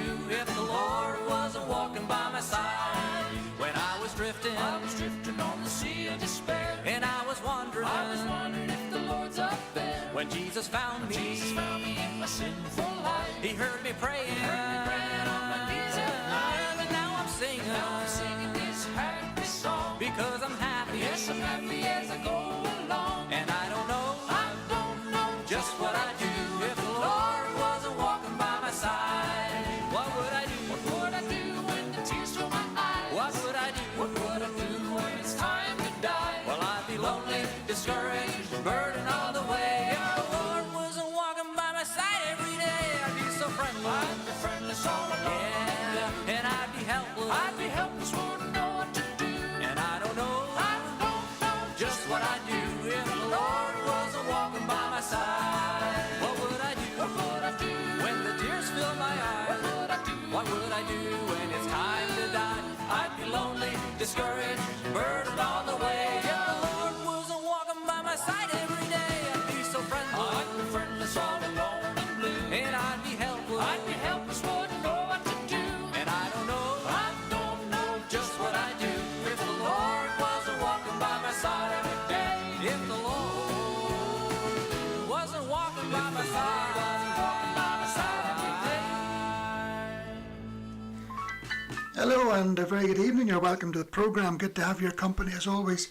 do if the Lord wasn't walking by my side? When I was drifting on the sea of despair, and I was wondering if the Lord's up there. When Jesus found me in my sinful life, He heard me praying, on my knees at night. And now I'm singing this happy song, because I'm happy. Yes, I'm happy as I go along. And I don't know just what I'd do if the Lord wasn't walking by my side. What would I do? What would I do when the tears fill my eyes? What would I do? What would I do when it's time to die? Well, I'd be lonely, discouraged, burdened all the way. If the Lord wasn't walking by my side every day, I'd be so friendless. I'd be friendless all alone. Yeah, and I'd be helpless. Wouldn't know what to do. And I don't know just what I'd do if the Lord wasn't walking by my side. What would I do? What would I do when the tears fill my eyes? What would I do? What would I do when it's time to die? I'd be lonely, discouraged, burdened all the way. If the Lord wasn't walking by my side every day, I'd be so friendless. I'd be friendless, all alone and blue. And I'd be helpless, wouldn't know what to do. And I don't know just what I'd do if the Lord wasn't walking by my side every day. If the Lord wasn't walking by my side, Hello and a very good evening. You're welcome to the programme. Good to have your company as always.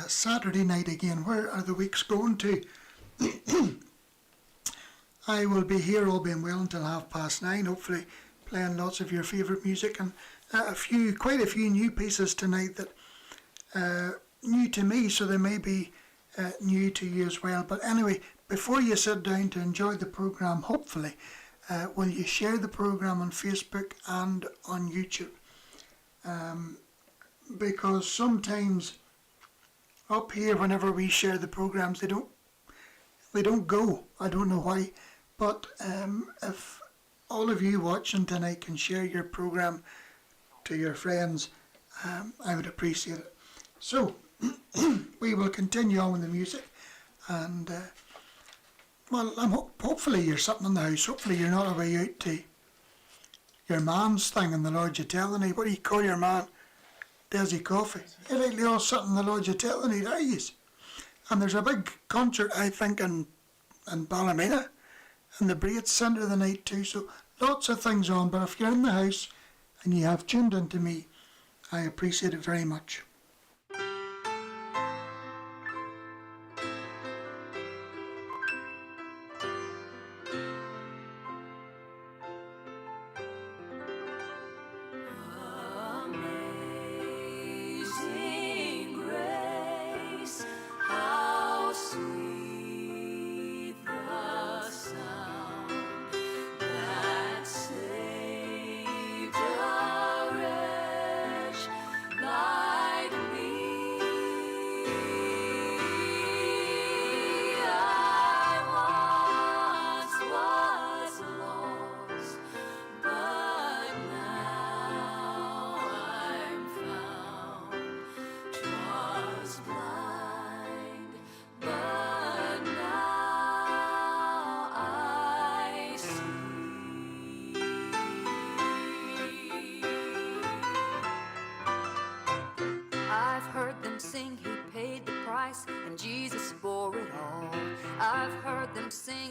Saturday night again. Where are the weeks going to? I will be here, all being well, until 9:30, hopefully playing lots of your favourite music, and quite a few new pieces tonight that new to me, so they may be new to you as well. But anyway, before you sit down to enjoy the programme, hopefully, will you share the programme on Facebook and on YouTube? Because sometimes up here, whenever we share the programmes, they don't go. I don't know why, but if all of you watching tonight can share your programme to your friends, I would appreciate it. So we will continue on with the music, and hopefully you're sitting in the house. Hopefully you're not away out to your man's thing in the Lodge Hotel tonight. What do you call your man? Desi Coffee. You're likely all sitting in the Lodge Hotel tonight, are you? And there's a big concert, I think, in Ballymena, in the Braid Centre the night too. So lots of things on. But if you're in the house and you have tuned into me, I appreciate it very much.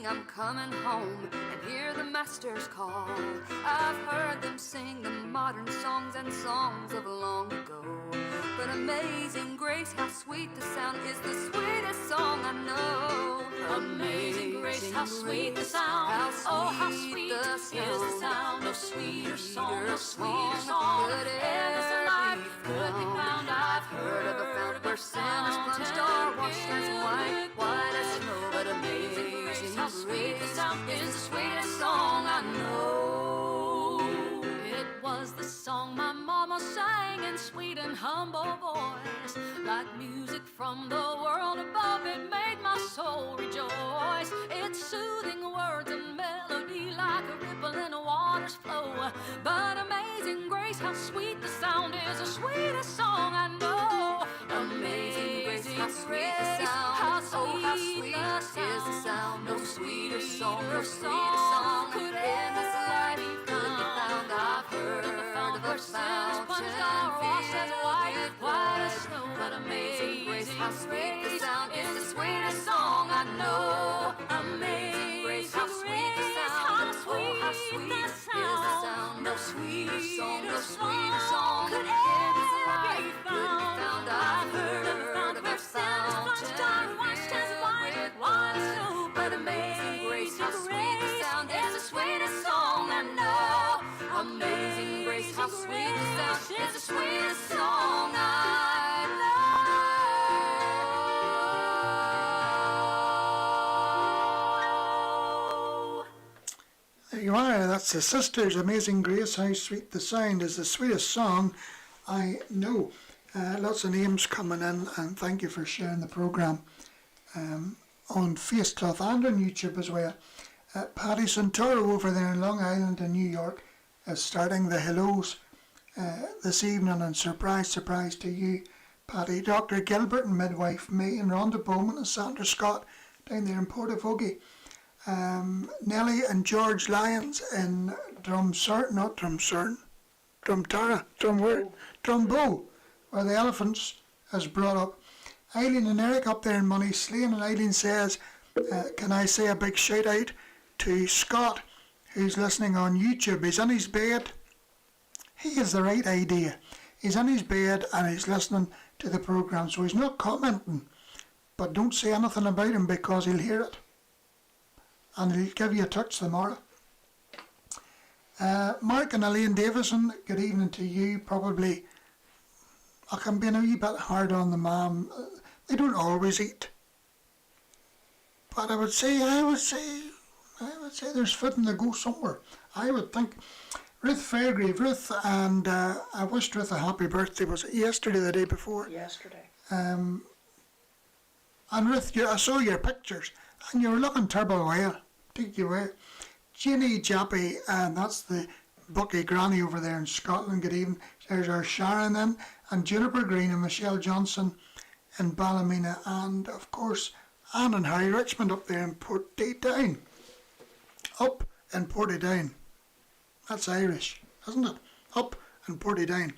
I'm coming home and hear the master's call. I've heard them sing the modern songs and songs of long ago. But Amazing Grace, how sweet the sound, is the sweetest song I know. Amazing Grace, how sweet the sound. Oh, how sweet is the sound. No sweeter song, no sweeter song. Endless life could be found. I've heard of a fount where sinners plunged or washed as white as snow. But Amazing Grace, how sweet the sound, is the sweetest song I know. It was the song my mama sang in sweet and humble voice, like music from the world above. It made my soul rejoice. Its soothing words and melody, like a ripple in a water's flow. But Amazing Grace, how sweet the sound, is the sweetest song I know. Amazing Grace, how sweet the sound, oh how sweet is the sound. No sweeter song, no sweeter song could in this life be found. fountain punched are washed as white, white as snow. But amazing grace, how sweet the sound, is the sweetest song I know. Amazing grace, how sweet the sound, oh how sweet is the sound. No sweeter song, no sweeter song could ever ever be found. I've heard of her sins, punched are washed as white, white as snow. But amazing grace, how sweet the sound, is the sweetest song I know. Amazing grace, how sweet the sound, is the sweetest song I know. There you are, that's the Sisters. Amazing Grace, how sweet the sound, is the sweetest song I know. Lots of names coming in, and thank you for sharing the programme on Facecloth and on YouTube as well. Paddy Santoro over there in Long Island in New York is starting the hellos this evening, and surprise to you, Paddy. Dr. Gilbert and midwife May and Rhonda Bowman and Sandra Scott down there in Portafogie. Nellie and George Lyons in Drumbow, where the Elephants is brought up. Eileen and Eric up there in Money Slane, and Eileen says, can I say a big shout out to Scott, who's listening on YouTube. He's in his bed. He has the right idea. He's in his bed and he's listening to the programme, so he's not commenting, but don't say anything about him because he'll hear it and he'll give you a touch tomorrow. Mark and Elaine Davison, good evening to you. Probably I can be a wee bit hard on the mom. They don't always eat, but I would say there's food in the go somewhere. I would think. Ruth Fairgrave, Ruth, and I wished Ruth a happy birthday. Was it yesterday, the day before? Yesterday. And Ruth, I saw your pictures, and you were looking terrible well. Take you away. Ginny Jappy, and that's the Bucky Granny over there in Scotland. Good evening. There's our Sharon then, and Juniper Green and Michelle Johnson in Ballymena, and of course Anne and Harry Richmond up there in Portadown. Up in Portadown. That's Irish, isn't it? Up in Portadown.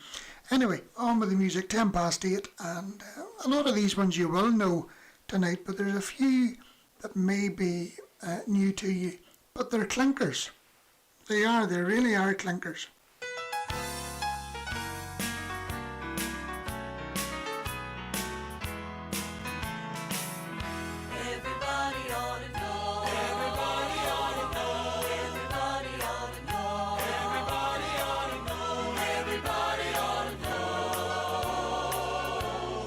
Anyway, on with the music, 8:10, and a lot of these ones you will know tonight, but there's a few that may be new to you, but they're clinkers. They really are clinkers. Everybody ought to know. Everybody ought to know. Everybody ought to know. Everybody ought to know. Everybody ought to know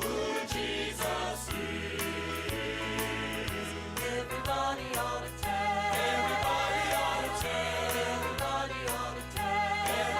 who Jesus is. Everybody ought to tell. Everybody ought to tell. Everybody ought to tell.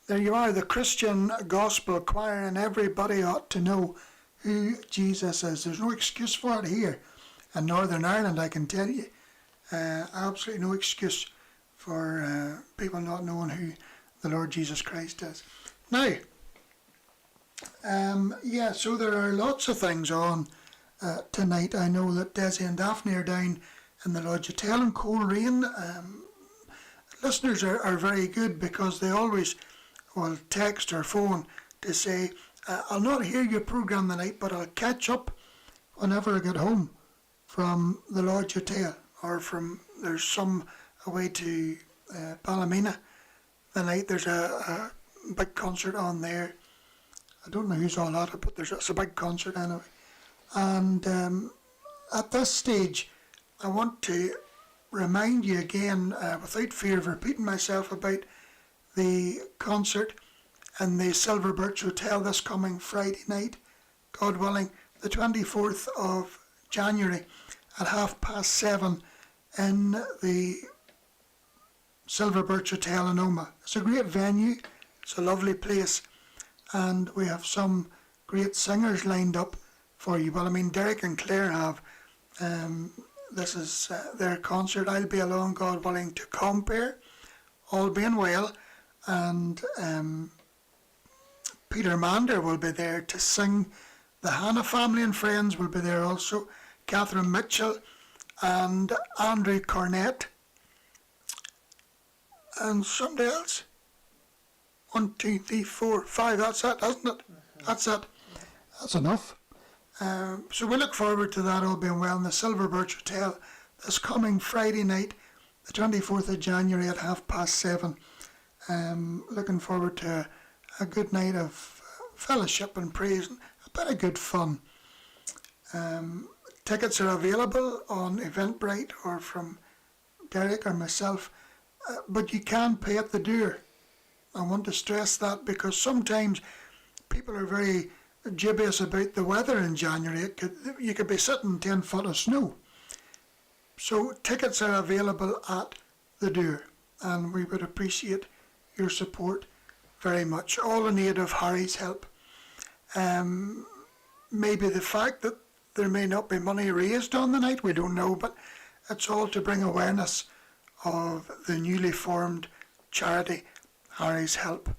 there you are, the Christian Gospel Choir, and everybody ought to know who Jesus is. There's no excuse for it here in Northern Ireland, I can tell you. Absolutely no excuse for people not knowing who the Lord Jesus Christ is. Now, so there are lots of things on tonight. I know that Desi and Daphne are down in the Lodge Hotel in Coleraine. Listeners are very good because they always will text or phone to say, I'll not hear your programme tonight, but I'll catch up whenever I get home from the Lodge Hotel, or there's some away to Ballymena the night. There's a big concert on there. I don't know who's all at it, but it's a big concert anyway. And at this stage, I want to remind you again, without fear of repeating myself, about the concert in the Silver Birch Hotel this coming Friday night, God willing, the 24th of January at 7:30 in the Silver Birch Hotel in Omagh. It's a great venue, it's a lovely place, and we have some great singers lined up for you. Well, I mean, Derek and Claire have. This is their concert. I'll be along, God willing, to compare, all being well, and Peter Mander will be there to sing. The Hannah family and friends will be there also. Catherine Mitchell and Andrew Cornett and somebody else. 1, 2, 3, 4, 5. That's it, isn't it? That's it. That's enough. So we look forward to that, all being well, in the Silver Birch Hotel this coming Friday night, the 24th of January at 7:30. Looking forward to a good night of fellowship and praise and a bit of good fun. Tickets are available on Eventbrite or from Derek or myself, but you can pay at the door. I want to stress that because sometimes people are very dubious about the weather in January. You could be sitting 10 foot of snow. So tickets are available at the door, and we would appreciate your support very much. All in aid of Harry's help. Maybe the fact that there may not be money raised on the night, we don't know, but it's all to bring awareness of the newly formed charity Harry's Help.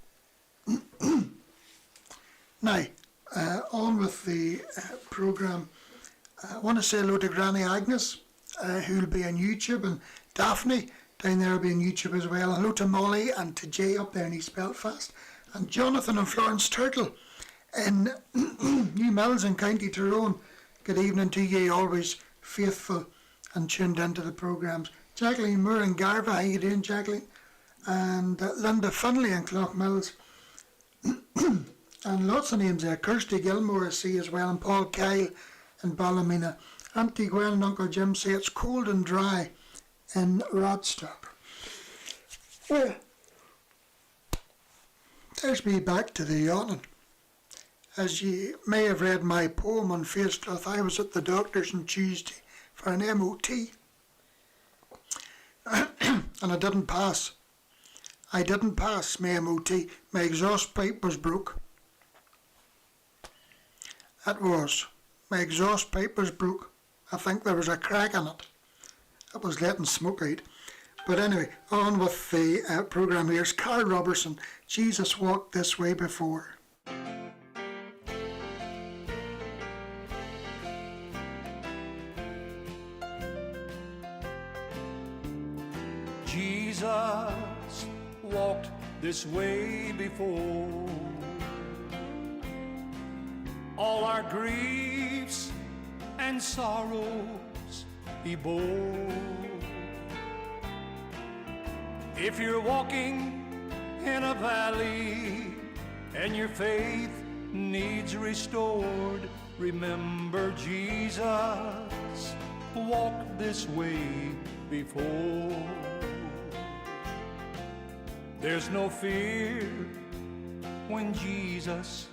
Now, on with the programme. I want to say hello to Granny Agnes, who will be on YouTube, and Daphne down there will be on YouTube as well. Hello to Molly and to Jay up there in East Belfast, and Jonathan and Florence Turtle in New Mills in County Tyrone. Good evening to you, always faithful and tuned into the programmes. Jacqueline Moore in Garva, how you doing, Jacqueline? And Linda Finley in Clough-Mills. And lots of names there. Kirsty Gilmore I see as well, and Paul Kyle in Ballymena. Auntie Gwen and Uncle Jim say it's cold and dry in Rodstock. Well, there's me back to the yawning. As you may have read my poem on Facedoth, I was at the doctor's on Tuesday for an MOT. And I didn't pass. I didn't pass my MOT. My exhaust pipe was broke. It was. My exhaust pipe was broke. I think there was a crack in it. It was letting smoke out. But anyway, on with the programme. Here's Carl Robertson. Jesus walked this way before. Jesus walked this way before. All our griefs and sorrows he bore. If you're walking in a valley and your faith needs restored, remember Jesus walked this way before. There's no fear when Jesus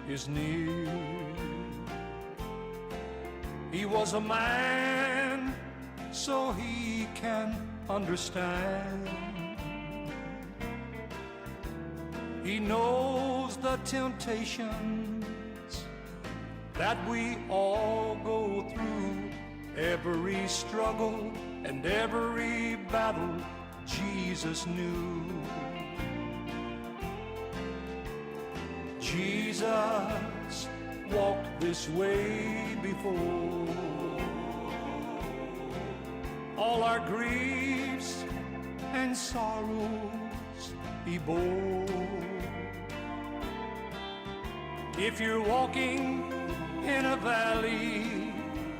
is near. He was a man, so he can understand. He knows the temptations that we all go through. Every struggle and every battle Jesus knew. Jesus walked this way before. All our griefs and sorrows He bore. If you're walking in a valley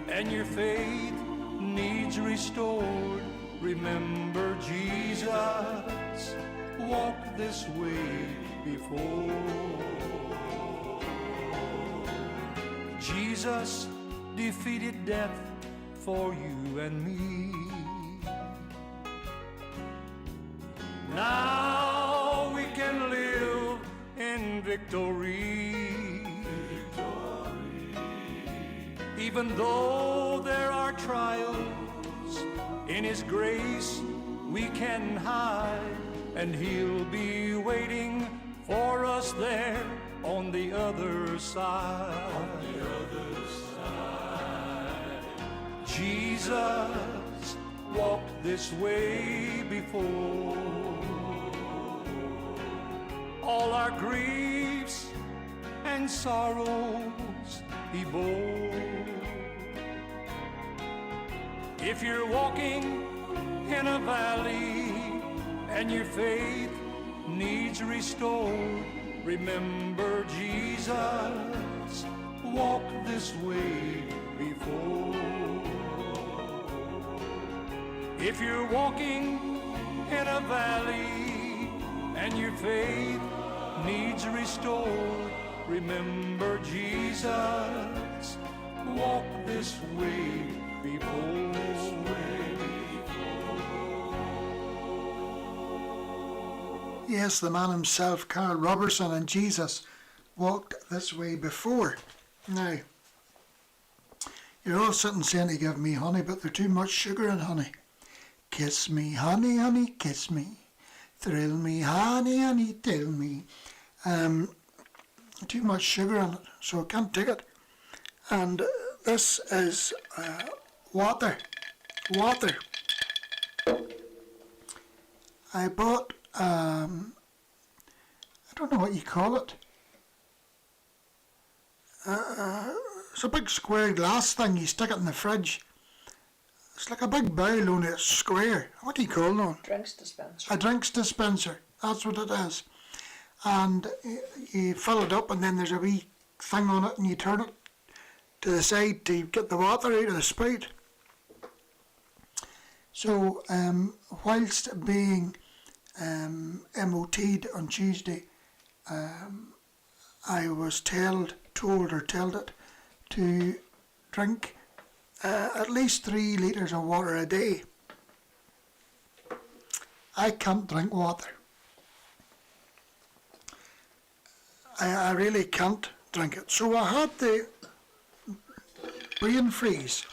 and your faith needs restored, remember Jesus walked this way before. Jesus defeated death for you and me. Now we can live in victory. Even though there are trials, in His grace we can hide, and He'll be waiting for us there on the other side. Jesus walked this way before. All our griefs and sorrows He bore. If you're walking in a valley and your faith needs restored, remember Jesus walked this way before. If you're walking in a valley and your faith needs restored, remember Jesus walked this way before. Yes, the man himself, Carl Robertson, and Jesus walked this way before. Now, you're all sitting saying to give me honey, but there's too much sugar in honey. Kiss me, honey, honey, kiss me. Thrill me, honey, honey, tell me. Too much sugar in it, so I can't take it. And this is water. Water. I bought, I don't know what you call it. It's a big square glass thing, you stick it in the fridge. It's like a big bowl, only it's square. What do you call it? Drinks dispenser. A drinks dispenser, that's what it is. And you fill it up, and then there's a wee thing on it, and you turn it to the side to get the water out of the spout. So whilst being MOT'd on Tuesday, I was told it to drink at least 3 litres of water a day. I can't drink water. I really can't drink it. So I had the brain freeze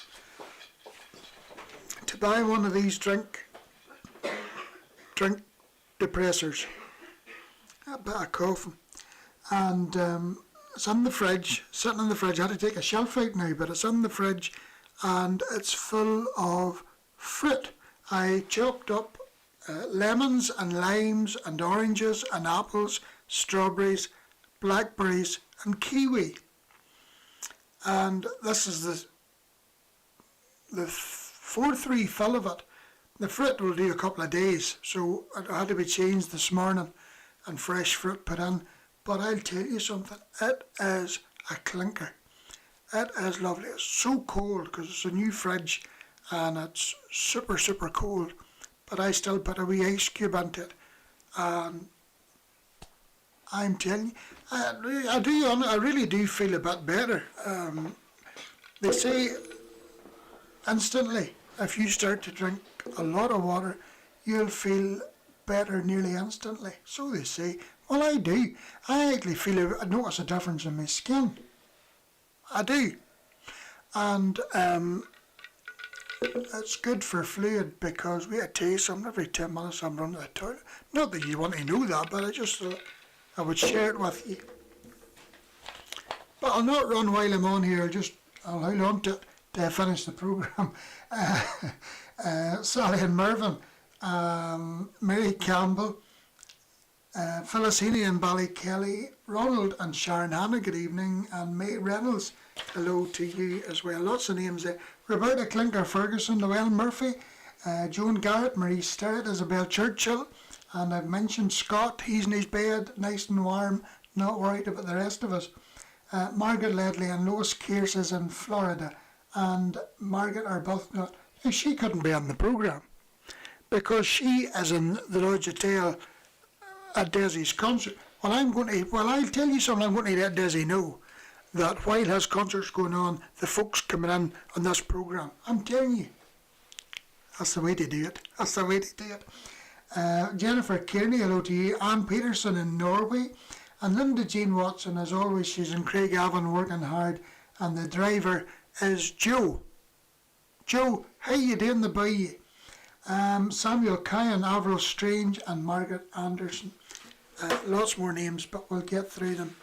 to buy one of these drink depressors, a bit of coughing, and it's in the fridge, sitting in the fridge. I had to take a shelf out now, but it's in the fridge, and it's full of fruit. I chopped up lemons and limes and oranges and apples, strawberries, blackberries and kiwi. And this is the 4th refill of it. The fruit will do a couple of days, so it had to be changed this morning and fresh fruit put in. But I'll tell you something, it is a clinker. It is lovely. It's so cold because it's a new fridge and it's super, super cold. But I still put a wee ice cube into it. And I'm telling you, I really do feel a bit better. They say instantly, if you start to drink a lot of water, you'll feel better nearly instantly. So they say. Well, I do. I actually I notice a difference in my skin. I do. And it's good for fluid because we had to taste something every 10 minutes I'm running to the toilet. Not that you want to know that, but I I would share it with you. But I'll not run while I'm on here. I'll hold on to finish the programme. Sally and Mervyn, Mary Campbell, Phyllis Heaney and Ballykelly, Ronald and Sharon Hannah, good evening, and May Reynolds, hello to you as well. Lots of names there. Roberta Clinker Ferguson, Noel Murphy, Joan Garrett, Marie Sterrett, Isabel Churchill, and I've mentioned Scott. He's in his bed, nice and warm, not worried about the rest of us. Margaret Ledley and Lois Kears is in Florida, and Margaret Arbuthnot. She couldn't be on the programme because she is in the Lodge Hotel at Desi's concert. Well, I'll tell you something. I'm going to let Desi know that while his concert's going on, the folks coming in on this programme. I'm telling you, that's the way to do it. That's the way to do it. Jennifer Kearney, hello to you. Ann Peterson in Norway. And Linda Jean Watson, as always, she's in Craigavon working hard. And the driver is Joe. Joe, how you doing the boy? Samuel Kyan, Avril Strange and Margaret Anderson. Lots more names, but we'll get through them.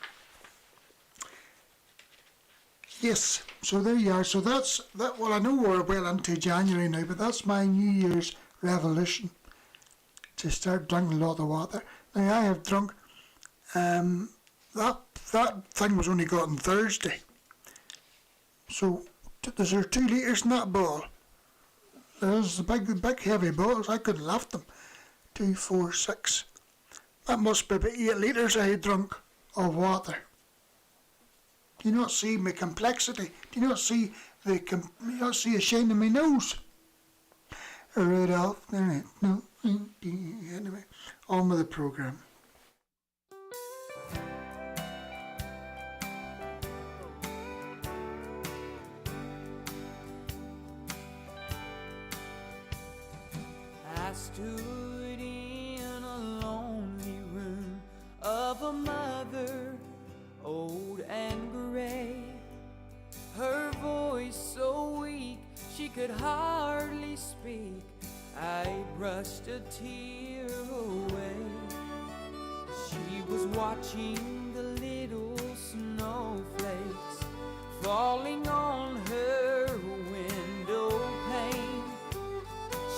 Yes, so there you are. So that's that. Well, I know we're well into January now, but that's my New Year's resolution, to start drinking a lot of water. Now I have drunk. That thing was only got on Thursday. So there's 2 litres in that bottle. There's the big heavy bottles. I couldn't lift them. 2, 4, 6. That must be about 8 litres I had drunk of water. Do you not see my complexity? Do you not see the shine in my nose? Rudolph, no, anyway, on with the programme. I stood in a lonely room of a mother, old and gray. Her voice so weak she could hardly speak. I brushed a tear away. She was watching the little snowflakes falling on her window pane.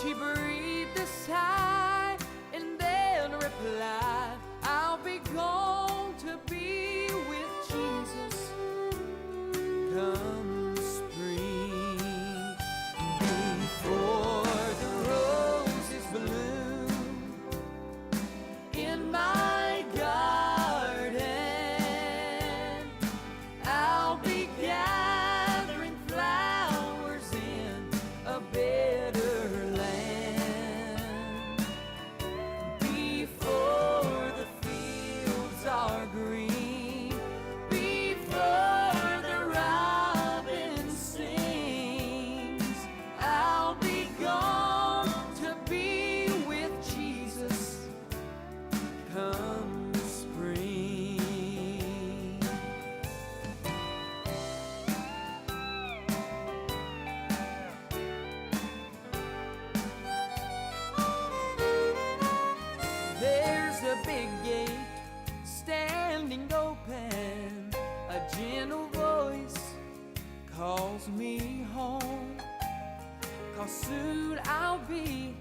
She breathed a sigh and then replied, I'll be gone to be with Jesus come spring. Before the roses bloom in my garden, I'll be gathering flowers in a better land. Before the fields are green, before the robin sings, I'll be gone to be with Jesus come spring. There's a big gate standing open, a gentle voice calls me home. 'Cause soon I'll be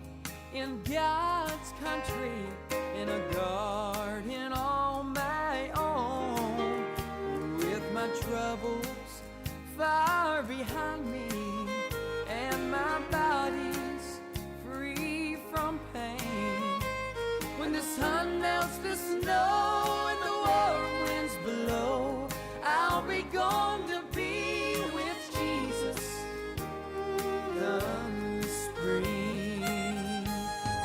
in God's country, in a garden on my own, with my troubles far behind me and my body's free from pain. When the sun melts the snow and the warm winds blow, I'll be gone to be with Jesus come spring.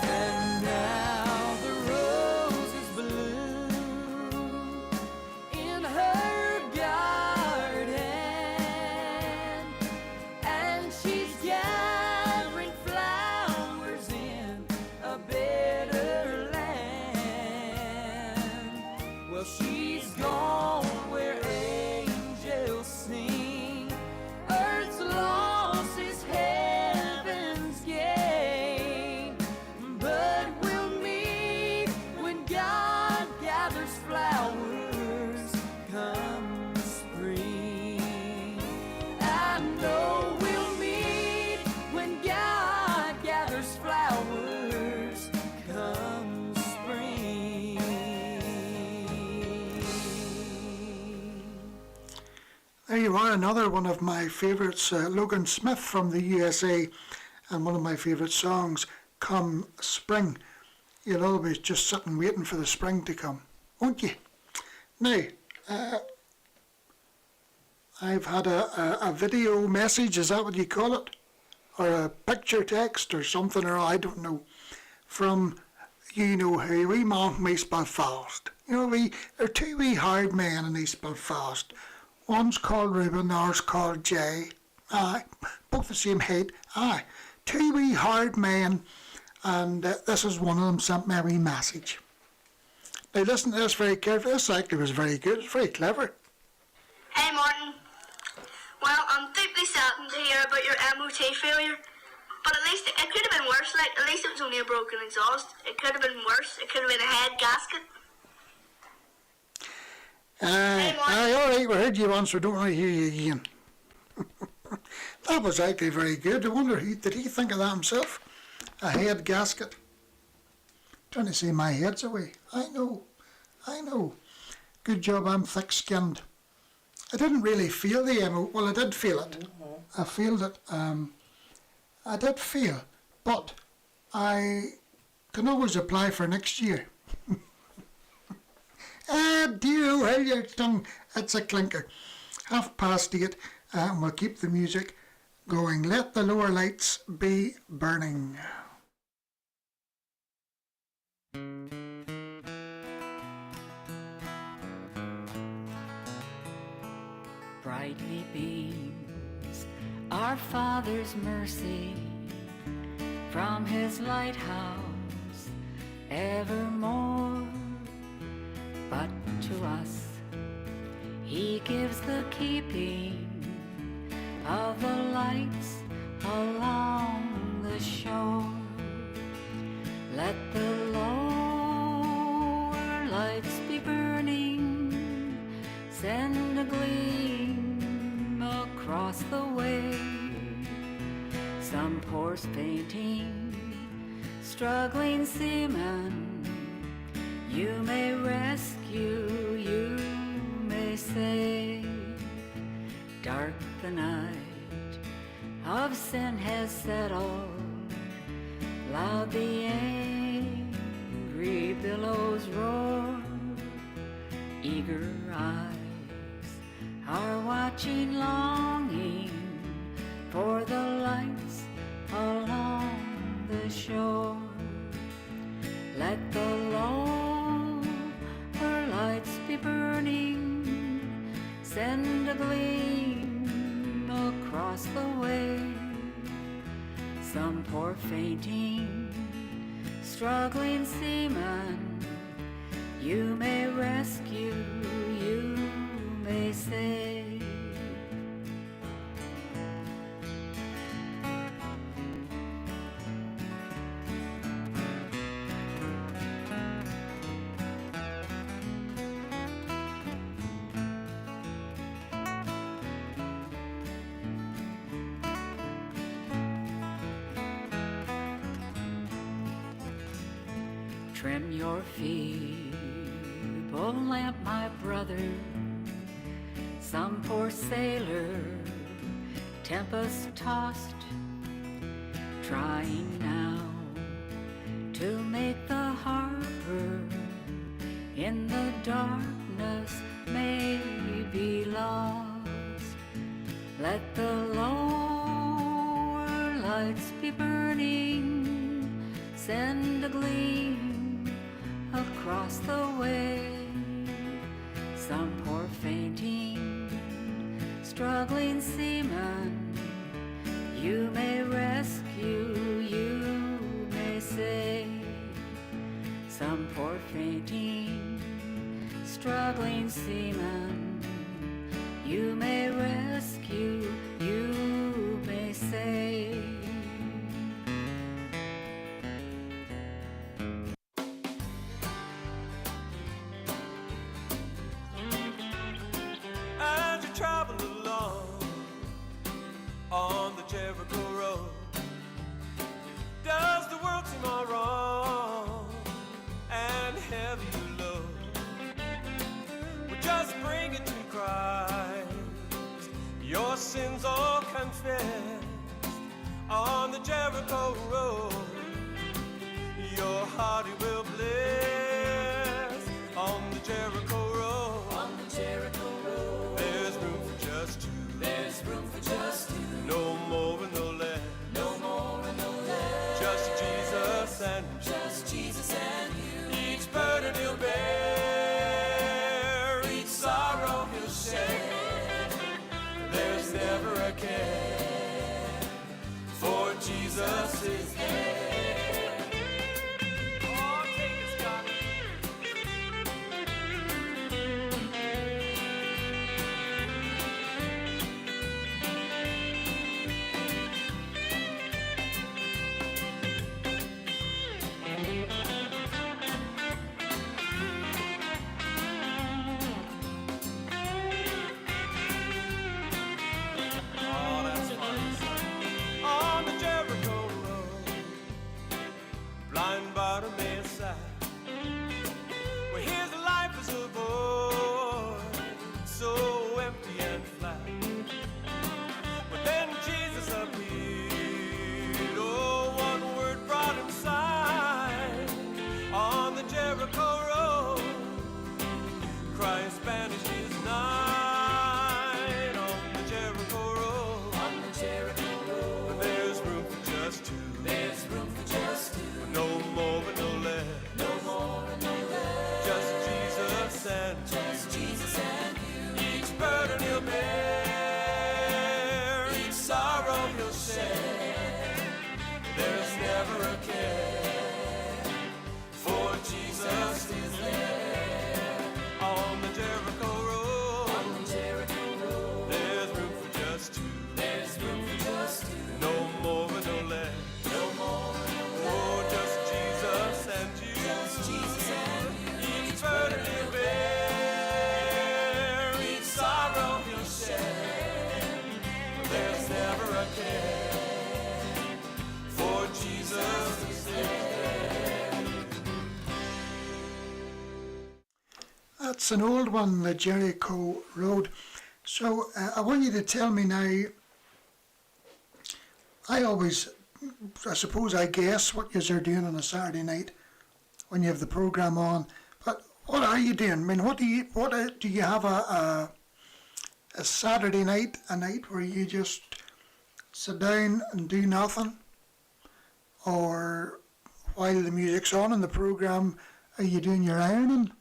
And now the roses bloom in her garden, and she's gathering flowers in a better land. Well, she's gone where angels sing. Earth's loss is heaven's gain. But we'll meet when God gathers flowers There you are, another one of my favourites, Logan Smith from the USA, and one of my favourite songs, Come Spring. You'll always just sit and waiting for the spring to come, won't you? Now, I've had a video message, is that what you call it? Or a picture text or something, or I don't know, from you know who, wee man from East Belfast. You know, they're two wee hard men in East Belfast. One's called Reuben, the other's called Jay. Aye, both the same height. Aye, two wee hard men, and this is one of them sent me a wee message. Now listen to this very carefully. This actually was very good. It's very clever. Hey Martin. Well, I'm deeply saddened to hear about your MOT failure. But at least it could have been worse. Like, at least it was only a broken exhaust. It could have been worse. It could have been a head gasket. Aye, all right, we heard you once, we don't want to hear you again. That was actually very good. I wonder, did he think of that himself? A head gasket. Trying to say my head's away. I know. Good job, I'm thick-skinned. I didn't really feel the MO. Well, I did feel it. I feel it. I did feel, but I can always apply for next year. Dear, hold your tongue. It's a clinker. 8:30, and we'll keep the music going. Let the lower lights be burning. Brightly beams our Father's mercy from his lighthouse evermore. But to us he gives the keeping of the lights along the shore. Let the lower lights be burning, send a gleam across the way. Some poor fainting, struggling seaman, you may rescue, you may save. Dark the night of sin has settled, loud the angry billows roar. Eager eyes are watching, longing for the lights along the shore. Let the lower lights be burning, send a gleam across the way. Some poor fainting, struggling seaman, you may rescue, you may save. Trim your feeble lamp, my brother. Some poor sailor, tempest-tossed, trying now to make the harbor in the darkness may be lost. Let the lower lights be burning, send a gleam across the way. Some poor fainting, struggling seaman, you may rescue, you may save. Some poor fainting, struggling seaman, you may rescue, you may save. As you travel along on the Jericho Road, does the world seem all wrong and heavy you load? Well, just bring it to Christ Jericho Road, your heart he will bless. On the Jericho Road, On the Jericho Road, there's room for just two. there's room for just two. No more and no less. No more and no less. Just Jesus and Just Jesus and you. each burden he'll bear, each sorrow he'll share. There's never a care, for Jesus is there. Oh, take it, Scott. Oh, that's fine. On the Jericho Road, blind Bartimaeus sat, where his life is a void, so empty and flat. But then Jesus appeared, oh, one word brought him sight. On the Jericho Road, Christ banished his night. On the Jericho Road, On the Jericho Road, there's room for just two. there's room for just two. No more but no less. No more and no less. Just Jesus and Just Jesus and you. each burden he'll bear, each sorrow he'll share. There's never a care, for Jesus is there. On the Jericho Road, On the Jericho Road, there's room for just two. there's room for just two. No more but no less. No more and no less. Oh, just Jesus and you. Just Jesus and you. Each burden he'll bear, each sorrow he'll share. There's never a care, for Jesus is there. That's an old one, the Jericho Road. So I want you to tell me now, I suppose I guess what you're doing on a Saturday night when you have the program on, but what are you doing? I mean, do you have a Saturday night, a night where you just sit down and do nothing? Or while the music's on in the program, are you doing your ironing?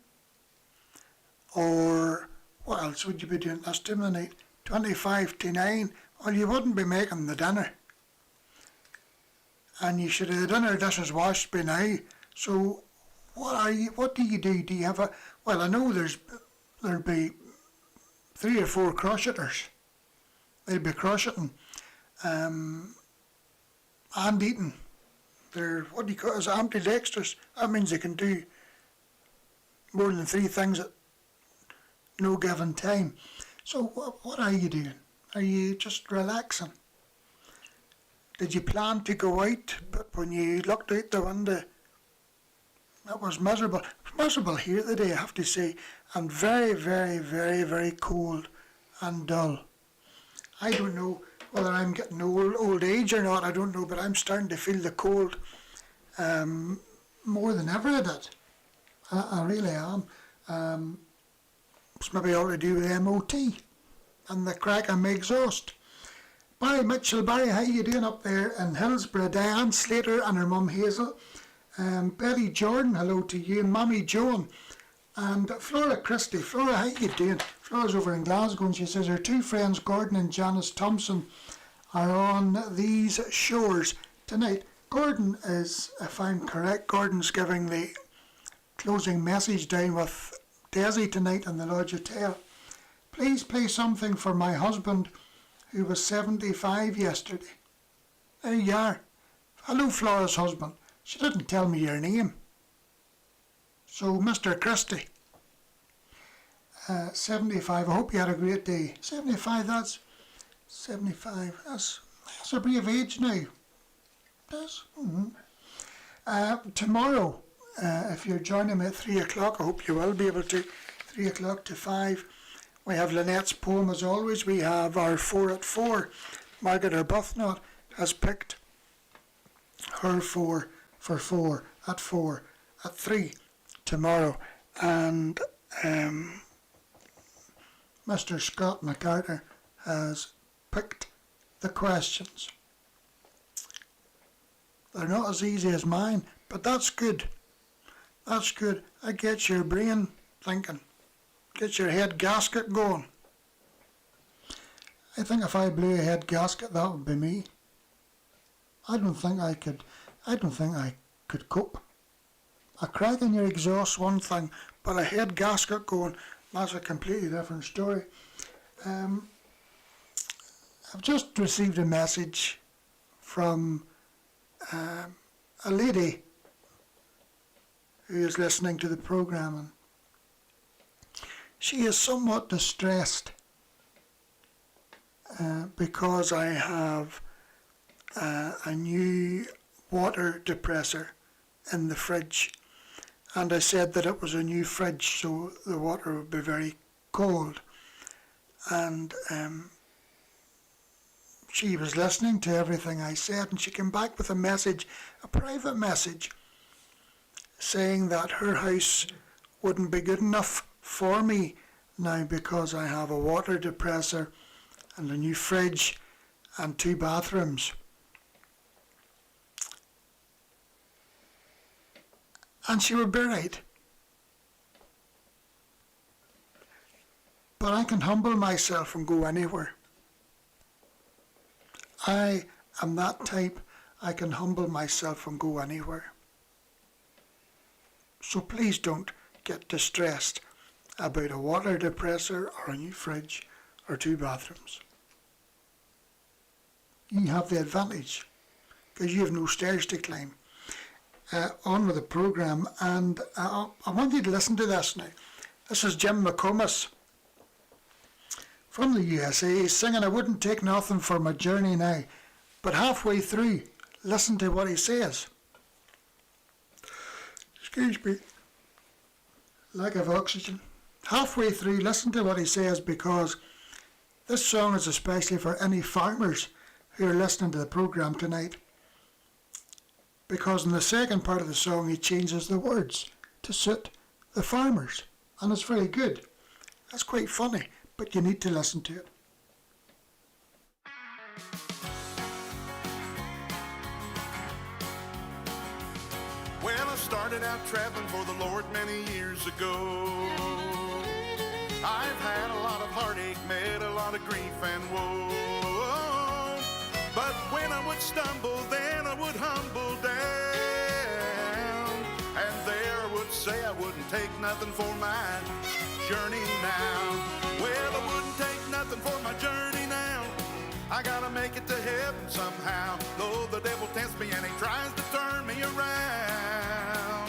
Or what else would you be doing this time of the night? 25 to 9, well, you wouldn't be making the dinner. And you should have the dinner dishes washed by now. So what do you do? Do you have well, I know there'll be 3 or 4 crocheters. They'll be crocheting and eating. They're, what do you call it, ambidextrous. That means they can do more than 3 things at no given time. So what are you doing? Are you just relaxing? Did you plan to go out, but when you looked out the window, it was miserable. It was miserable here today, I have to say, and very, very, very, very cold and dull. I don't know whether I'm getting old age or not, I don't know, but I'm starting to feel the cold more than ever I did. I really am. It's maybe all to do with MOT and the crack in my exhaust. Barry Mitchell, Barry, how you doing up there in Hillsborough? Diane Slater and her mum Hazel. Betty Jordan, hello to you, and Mommy Joan. And Flora Christie. Flora, how you doing? Flora's over in Glasgow and she says her 2 friends, Gordon and Janice Thompson, are on these shores tonight. Gordon is, if I'm correct, Gordon's giving the closing message down with Desi tonight in the Lodge Hotel. Please play something for my husband who was 75 yesterday. There you are. Hello, Flora's husband. She didn't tell me your name. So, Mr. Christie, 75, I hope you had a great day. 75, that's 75, that's a brave age now. Yes. Tomorrow, if you're joining me at 3 o'clock, I hope you will be able to, 3 o'clock to 5, we have Lynette's poem as always. We have our 4 at 4. Margaret Arbuthnot has picked her for 4 at 4 at 3 tomorrow. And Mr. Scott McCarter has picked the questions. They're not as easy as mine, but that's good. That's good. It gets your brain thinking. Gets your head gasket going. I think if I blew a head gasket, that would be me. I don't think I could cope. A crack in your exhaust, one thing, but a head gasket going, that's a completely different story. I've just received a message from a lady who is listening to the programme, and she is somewhat distressed because I have a new water depressor in the fridge, and I said that it was a new fridge, so the water would be very cold. And she was listening to everything I said, and she came back with a message, a private message, saying that her house wouldn't be good enough for me now because I have a water depressor and a new fridge and 2 bathrooms. And she would be right. But I can humble myself and go anywhere. I am that type. I can humble myself and go anywhere. So please don't get distressed about a water depressor or a new fridge or 2 bathrooms. You have the advantage because you have no stairs to climb. On with the programme, and I want you to listen to this now. This is Jim McComas from the USA. He's singing I Wouldn't Take Nothing for My Journey Now, but halfway through, listen to what he says. Excuse me, lack of oxygen. Halfway through, listen to what he says, because this song is especially for any farmers who are listening to the programme tonight. Because in the second part of the song he changes the words to suit the farmers, and it's very good. That's quite funny, but you need to listen to it. Well, I started out traveling for the Lord many years ago. I've had a lot of heartache, met a lot of grief and woe. But when I would stumble, then I would humble down, and there I would say I wouldn't take nothing for my journey now. Well, I wouldn't take nothing for my journey now. I gotta make it to heaven somehow, though the devil tempts me and he tries to turn me around.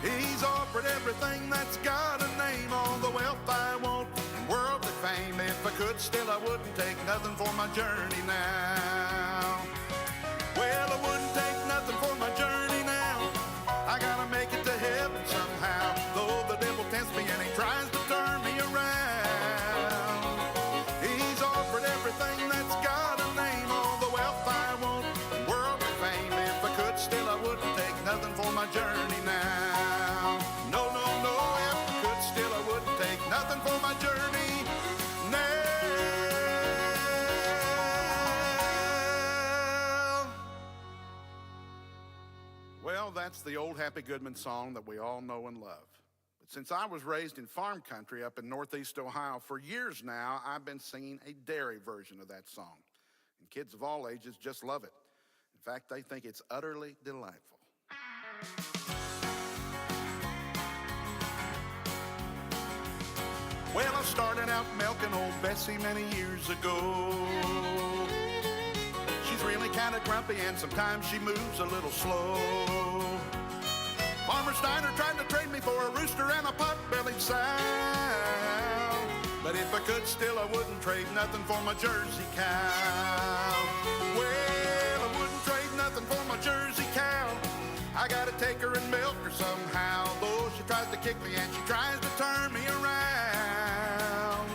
He's offered everything that's got a name, all the wealth I want, worldly fame. If I could, still I wouldn't take nothing for my journey now. Well, I wouldn't take nothing for my journey now. I gotta make it to heaven somehow, though the devil tempts me and he tries to turn me around. He's offered everything that's got a name, all the wealth I want, worldly fame. If I could, still I wouldn't take nothing for my journey now. No, no, no, if I could, still I wouldn't take nothing for my journey now. Well, that's the old Happy Goodman song that we all know and love. But since I was raised in farm country up in northeast Ohio, for years now, I've been singing a dairy version of that song. And kids of all ages just love it. In fact, they think it's utterly delightful. Well, I started out milking old Bessie many years ago. She's really kind of grumpy and sometimes she moves a little slow. Farmer Steiner tried to trade me for a rooster and a pot-bellied sow. But if I could, still I wouldn't trade nothing for my Jersey cow. Well, I wouldn't trade nothing for my Jersey cow. I gotta take her and milk her somehow, though she tries to kick me and she tries to turn me around.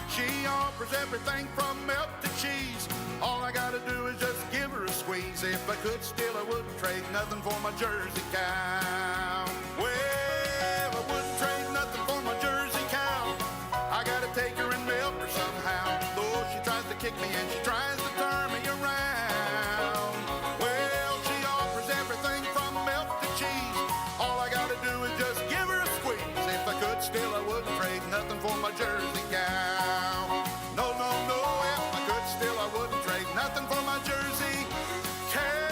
She offers everything from milk to cheese. All I gotta do is just give her a squeeze. If I could steal, I wouldn't trade nothing for my Jersey cow. Well, I wouldn't trade nothing for my Jersey cow. I gotta take her and milk her somehow. Though she tries to kick me and she tries to turn me around. Well, she offers everything from milk to cheese. All I gotta do is just give her a squeeze. If I could steal, I wouldn't trade nothing for my Jersey cow. No, no, no, if I could steal, I wouldn't trade nothing for my Jersey cow.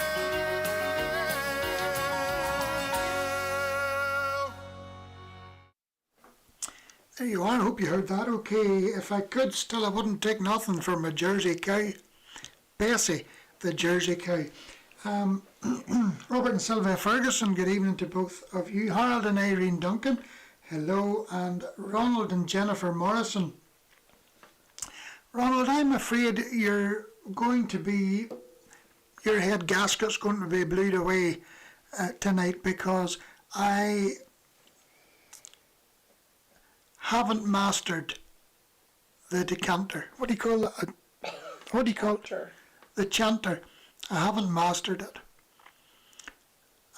There you are. I hope you heard that okay. If I could still, I wouldn't take nothing from a Jersey cow. Bessie, the Jersey cow. Robert and Sylvia Ferguson, good evening to both of you. Harold and Irene Duncan, hello. And Ronald and Jennifer Morrison. Ronald, I'm afraid your head gasket's going to be blew away tonight, because I haven't mastered the decanter. What do you call that? What do you call it? The chanter. I haven't mastered it.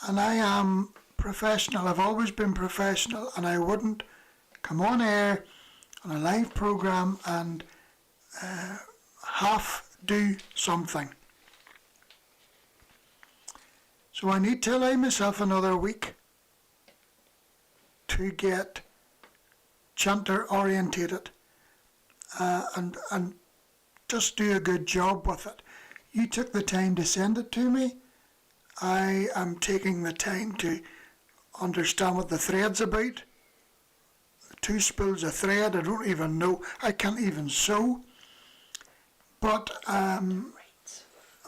And I am professional. I've always been professional, and I wouldn't come on air on a live program and half do something. So I need to allow myself another week to get chanter orientated and just do a good job with it. You took the time to send it to me. I am taking the time to understand what the thread's about. 2 spools of thread, I don't even know. I can't even sew. But,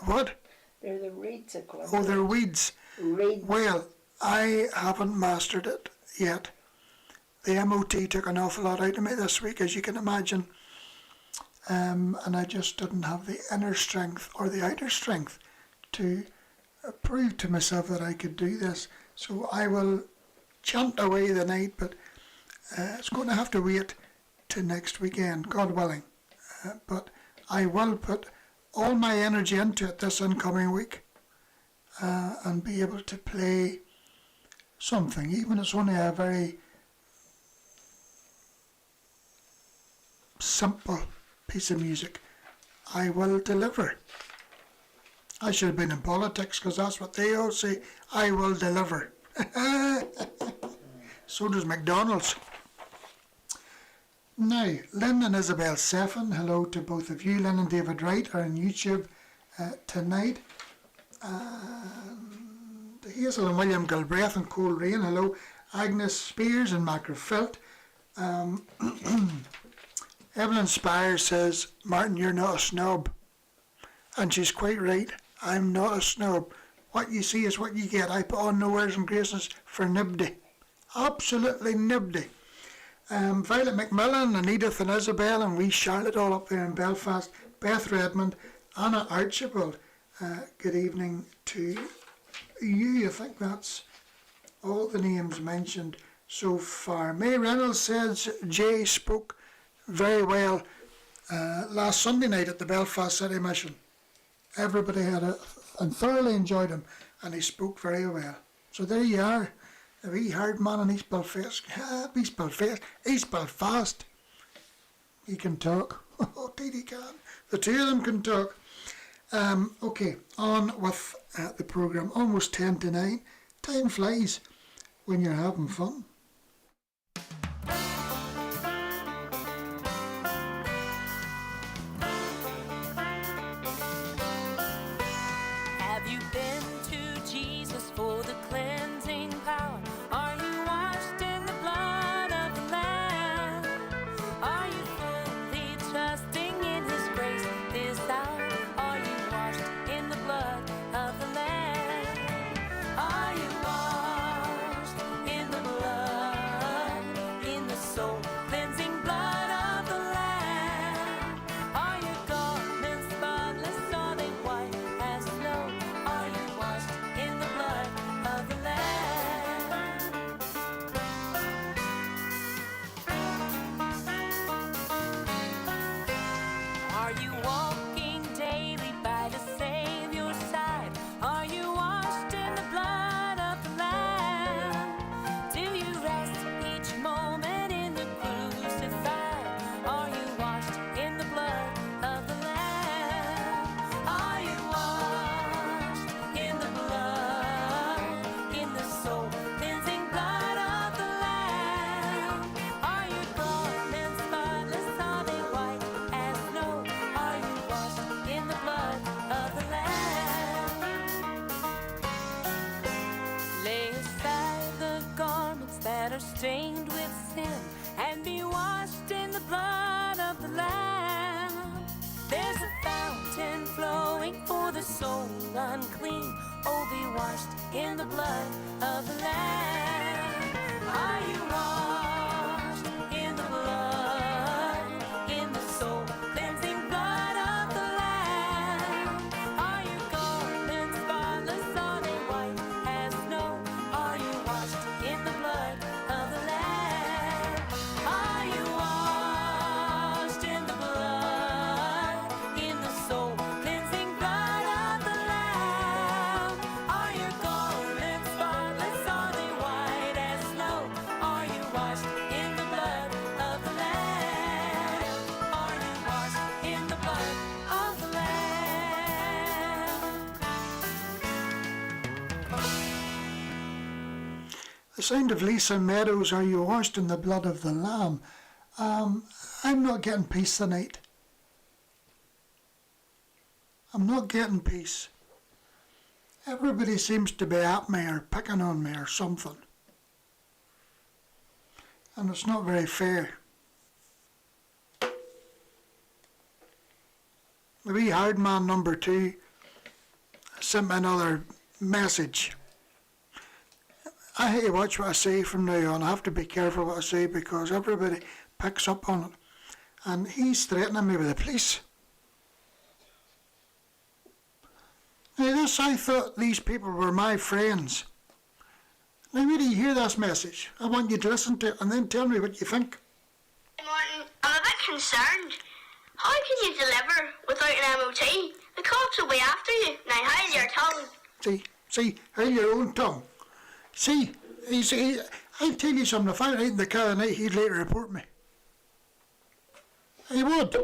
what? They're the reeds equivalent. Oh, they're weeds. Reeds. Well, I haven't mastered it yet. The MOT took an awful lot out of me this week, as you can imagine. And I just didn't have the inner strength or the outer strength to prove to myself that I could do this. So I will chant away the night, but it's going to have to wait to next weekend, God willing. But I will put all my energy into it this incoming week and be able to play something, even if it's only a very simple piece of music. I will deliver. I should have been in politics, because that's what they all say. I will deliver. So does McDonald's. Now, Lynn and Isabel Seffin, hello to both of you. Lynn and David Wright are on YouTube tonight. And Hazel and William Galbraith and Cole Rain, hello. Agnes Spears and Macrofelt. Evelyn Spire says, Martin, you're not a snob. And she's quite right. I'm not a snob. What you see is what you get. I put on no airs and graces for nibdy. Absolutely nibdy. Violet McMillan and Edith and Isabel and wee Charlotte all up there in Belfast. Beth Redmond, Anna Archibald. Good evening to you. I think that's all the names mentioned so far. May Reynolds says Jay spoke very well last Sunday night at the Belfast City Mission. Everybody had and thoroughly enjoyed him, and he spoke very well. So there you are, the wee hard man in East Belfast. East Belfast. He can talk. Oh, indeed he can. The two of them can talk. Okay, on with the programme. Almost 10 to 9. Time flies when you're having fun. Have you been to Jesus for the cleansing power? Are you washed in the blood of the Lamb? Are you fully trusting in His grace this hour? Are you washed in the blood of the Lamb? Are you washed in the blood stained with sin and be washed in the blood of the Lamb. There's a fountain flowing for the soul unclean. Oh, be washed in the blood of the Lamb. Are you washed in the blood, in the soul cleansing blood of the Lamb? Are your garments spotless? Are they white as snow? Are you washed in the blood of the Lamb? Are you washed in the blood, in the soul cleansing blood of the Lamb? Are your garments spotless? Are they white as snow? Are you washed in the blood of the Lamb? Are you washed in the blood of the Lamb? The sound of Lisa Meadows, Are You Washed in the Blood of the Lamb? I'm not getting peace tonight. I'm not getting peace. Everybody seems to be at me or picking on me or something. And it's not very fair. The wee hard man number 2 sent me another message. I hate to watch what I say from now on. I have to be careful what I say because everybody picks up on it. And he's threatening me with the police. Now this, I thought these people were my friends. Now where do you hear this message? I want you to listen to it and then tell me what you think. Hey Martin, I'm a bit concerned. How can you deliver without an MOT? The cops will be after you. Now hold your tongue. See, hold your own tongue. See, I'll tell you something, if I were out in the car tonight, he'd later report me. He would.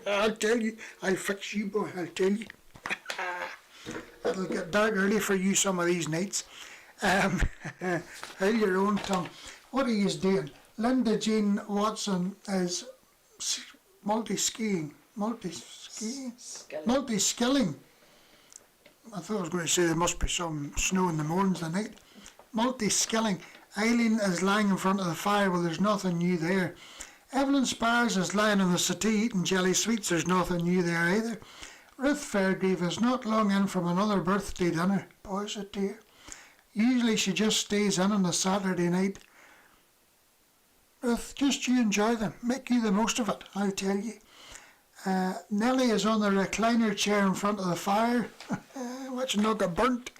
I'll tell you, I'll fix you, boy, I'll tell you. It'll get dark early for you some of these nights. Hold your own tongue. What are you doing? Linda Jean Watson is multi-skilling. I thought I was going to say there must be some snow in the mornings and night. Multi-skilling. Eileen is lying in front of the fire. Well, there's nothing new there. Evelyn Spires is lying on the settee eating jelly sweets. There's nothing new there either. Ruth Fairgrieve is not long in from another birthday dinner. Boys, oh dear. Usually she just stays in on a Saturday night. Ruth, just you enjoy them. Make you the most of it, I'll tell you. Nellie is on the recliner chair in front of the fire. Watching not get burnt.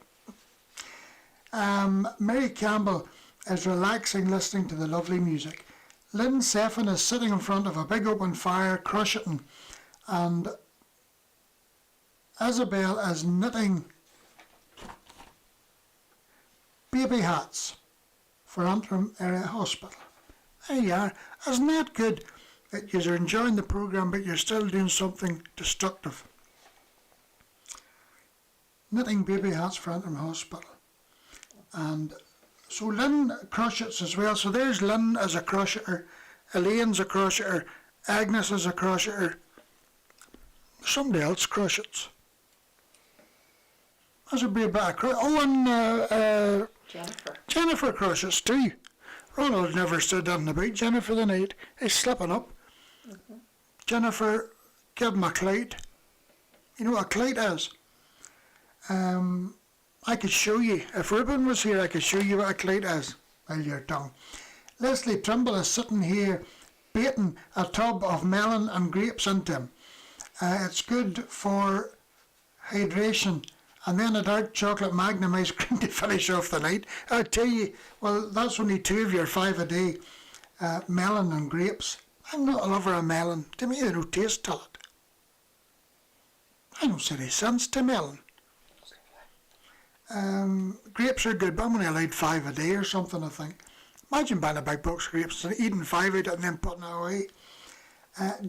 Mary Campbell is relaxing listening to the lovely music. Lynn Seffin is sitting in front of a big open fire, crocheting, and Isabel is knitting baby hats for Antrim Area Hospital. There you are. Isn't that good that you're enjoying the programme but you're still doing something destructive? Knitting baby hats for Antrim Hospital. And so Lynn crochets as well. So there's Lynn as a crocheter, Elaine's a crocheter, Agnes is a crocheter. Somebody else crotchets. There's a bit of and Jennifer crotchets too. Ronald never said anything about Jennifer the night. He's slipping up. Jennifer, give him a clout. You know what a clout is? I could show you. If Ruben was here, I could show you what a clout is. Hold your tongue. Leslie Trimble is sitting here baiting a tub of melon and grapes into him. It's good for hydration. And then a dark chocolate Magnum ice cream to finish off the night. I'll tell you, well, that's only 2 of your 5 a day. Melon and grapes. I'm not a lover of melon. To me, there's no taste to it. I don't see any sense to melon. Grapes are good, but I'm only allowed 5 a day or something, I think. Imagine buying a big box of grapes and eating 5 out and then putting it away.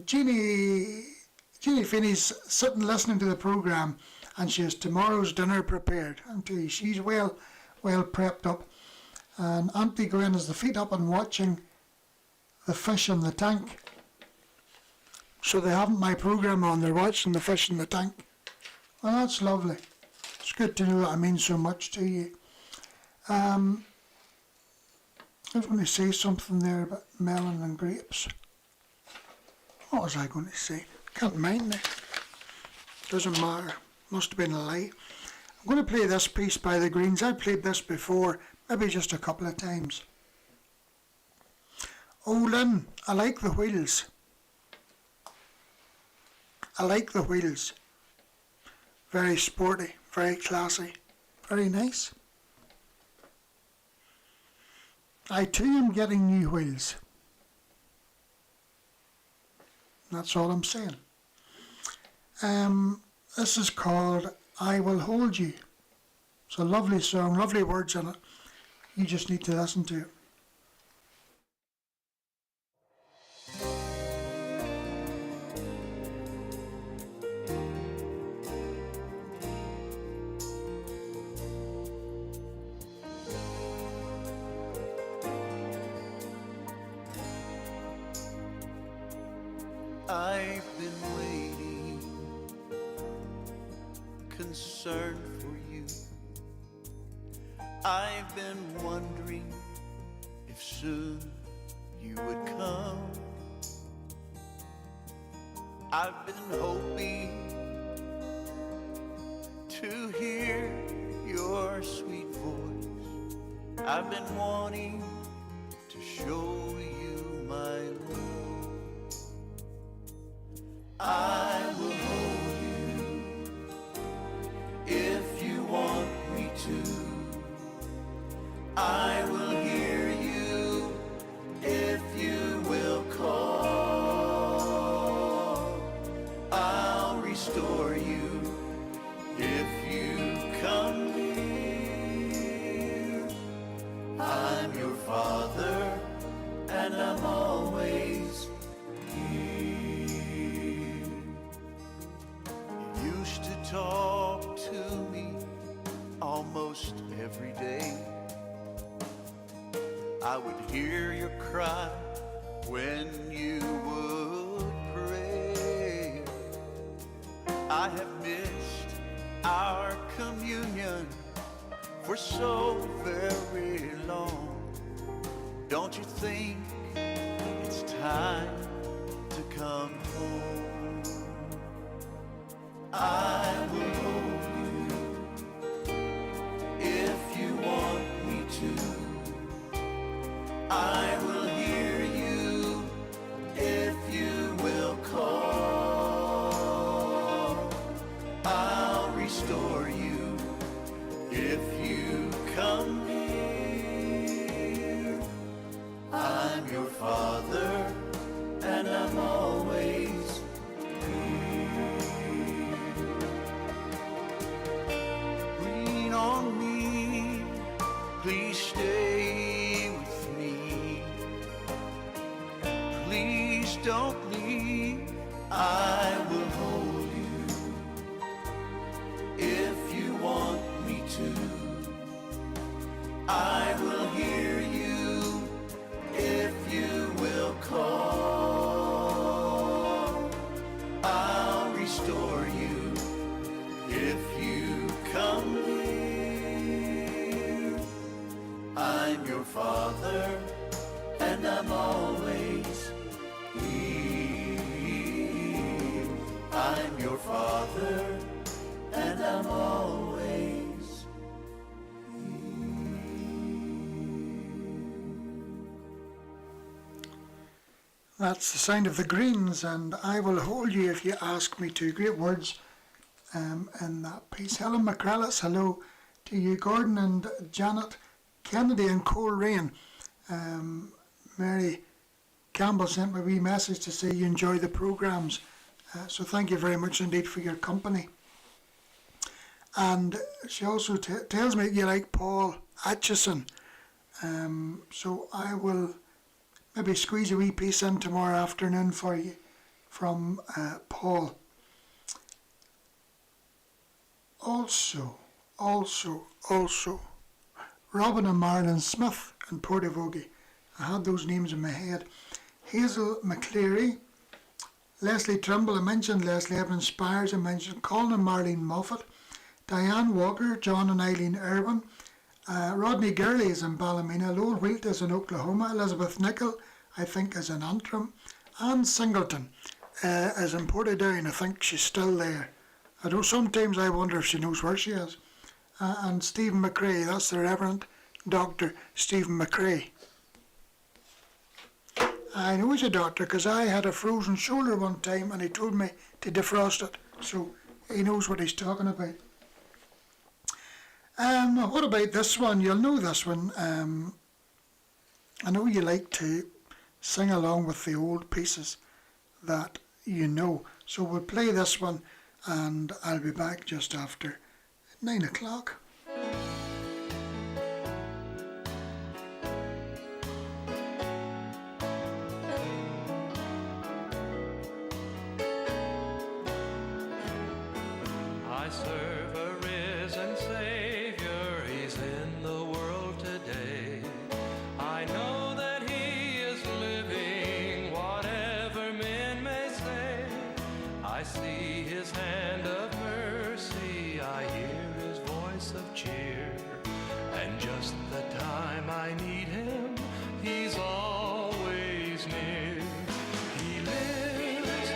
Jeannie Finney's sitting listening to the programme and she has tomorrow's dinner prepared. And she's well prepped up. And Auntie Gwen has the feet up and watching the fish in the tank. So they haven't my programme on, they're watching the fish in the tank. Well, that's lovely. It's good to know that I mean so much to you. I was going to say something there about melon and grapes. What was I going to say? Can't mind now. Doesn't matter. Must have been a lie. I'm going to play this piece by the Greens. I've played this before, maybe just a couple of times. Oh Lynn, I like the wheels. I like the wheels. Very sporty, very classy, very nice. I too am getting new wheels. That's all I'm saying. This is called I Will Hold You. It's a lovely song, lovely words in it. You just need to listen to it. I've been waiting, concerned for you. I've been wondering if soon you would come. I've been hoping to hear your sweet voice. I've been wanting to show you my love. I will hold you if you want me to. I will hear you if you will call. I'll restore you if you come near. I'm your father and I'm always talk to me almost every day. I would hear your cry when you would pray. I have missed our communion for so very long. Don't you think it's time to come home? I will hold you if you want me to. I will hear you if you will call. I'll restore you if you come near. I'm your father and I'm always on me, please stay with me. Please don't leave, I will hold you if you want me to. I will hear you if you will call. I'll restore you if you come near. I'm your father and I'm always here. I'm your father and I'm always here. That's the sound of the Greens, and I will hold you if you ask me to. Great words in that piece. Helen McCrellis, hello to you. Gordon and Janet Kennedy and Cole Rain. Mary Campbell sent me a wee message to say you enjoy the programmes. So thank you very much indeed for your company. And she also tells me you like Paul Atchison. So I will maybe squeeze a wee piece in tomorrow afternoon for you from Paul. Also, Robin and Marilyn Smith and Portavogie. I had those names in my head. Hazel McCleary, Leslie Trimble, I mentioned Leslie Evan Spires, I mentioned Colin and Marlene Moffat, Diane Walker, John and Eileen Irwin, Rodney Gurley is in Ballymena, Lowell Wheat is in Oklahoma, Elizabeth Nicol, I think, is in Antrim, Anne Singleton is in Portadown. I think she's still there. I don't. Sometimes I wonder if she knows where she is. And Stephen McRae, that's the Reverend Dr. Stephen McRae. I know he's a doctor because I had a frozen shoulder one time and he told me to defrost it, so he knows what he's talking about. What about this one? You'll know this one. I know you like to sing along with the old pieces that you know, so we'll play this one and I'll be back just after 9 o'clock. I serve a risen Savior, He's in the world today. I know that He is living, whatever men may say. I see His hand of mercy, I hear His voice of cheer. And just the time I need Him, He's always near. He lives,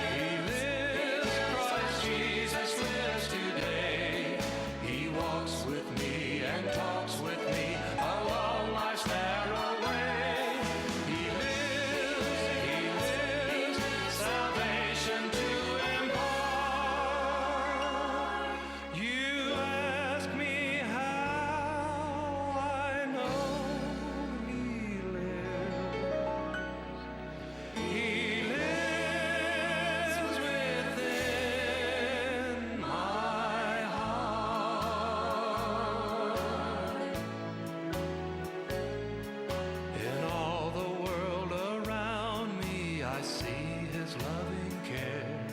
Christ Jesus lives today. He walks with me and talks with me along life's narrow way. He lives, salvation to impart. You ask me how I know He lives. He lives within my heart. In all the world around me, I see His loving care.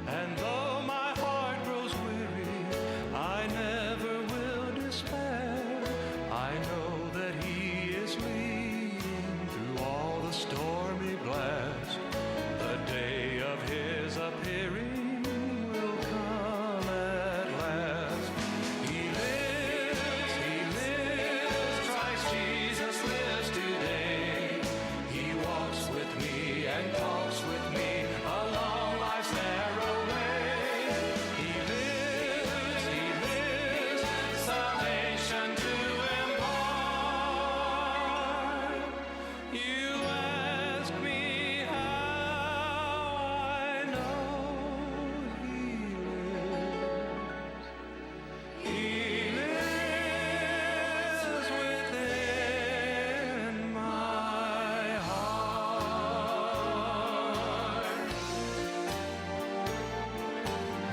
And though my heart grows weary, I never will despair. I know that He is leading through all the stormy blast. The day of His appearing will come at last. He lives, Christ Jesus lives today. He walks with me and talks with me along life's narrow way. He lives, salvation to impart. You ask me how I know He lives. He lives within my heart.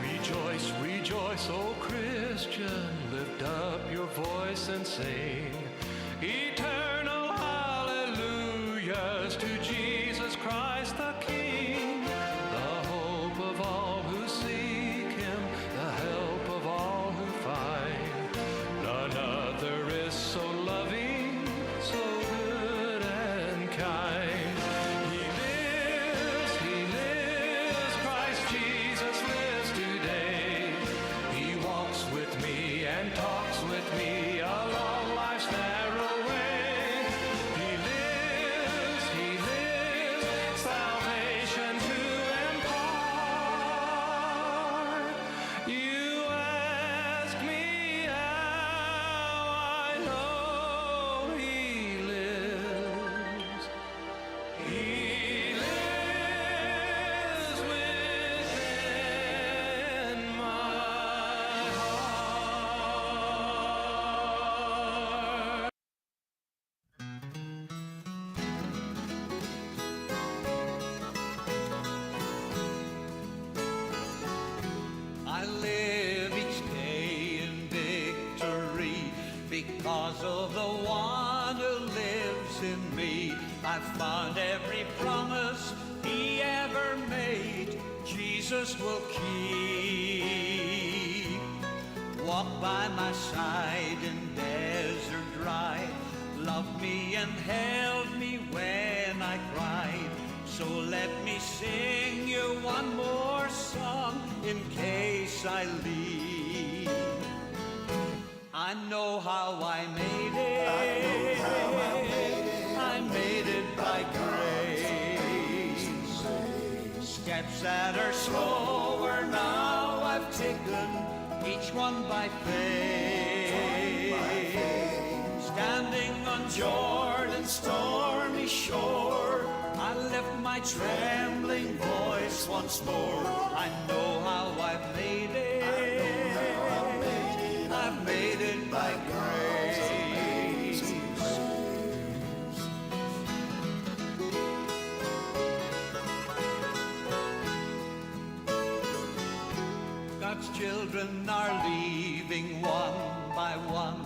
Rejoice, rejoice, O Christian, lift up your voice and sing eternal hallelujahs to Jesus Christ the King, the hope of all who seek Him, the help of all who find. None other is so loving, so good and kind. He lives, Christ Jesus lives today. He walks with me and talks with me along life's narrow way. He lives, salvation to impart. You ask me how I know He lives. He lives within my heart. I live each day in victory because of the one who lives in me. I've found every promise He ever made, Jesus will keep. Walk by my side in desert dry, loved me and held me when I cried. So let me sing you one more song in case I leave. I know how I made it. I made it by grace. Steps that are slower now I've taken, each one by faith. Standing on Jordan's stormy shore, I lift my trembling voice once more. I know how I've made it. I've made it by grace. God's children are leaving one by one,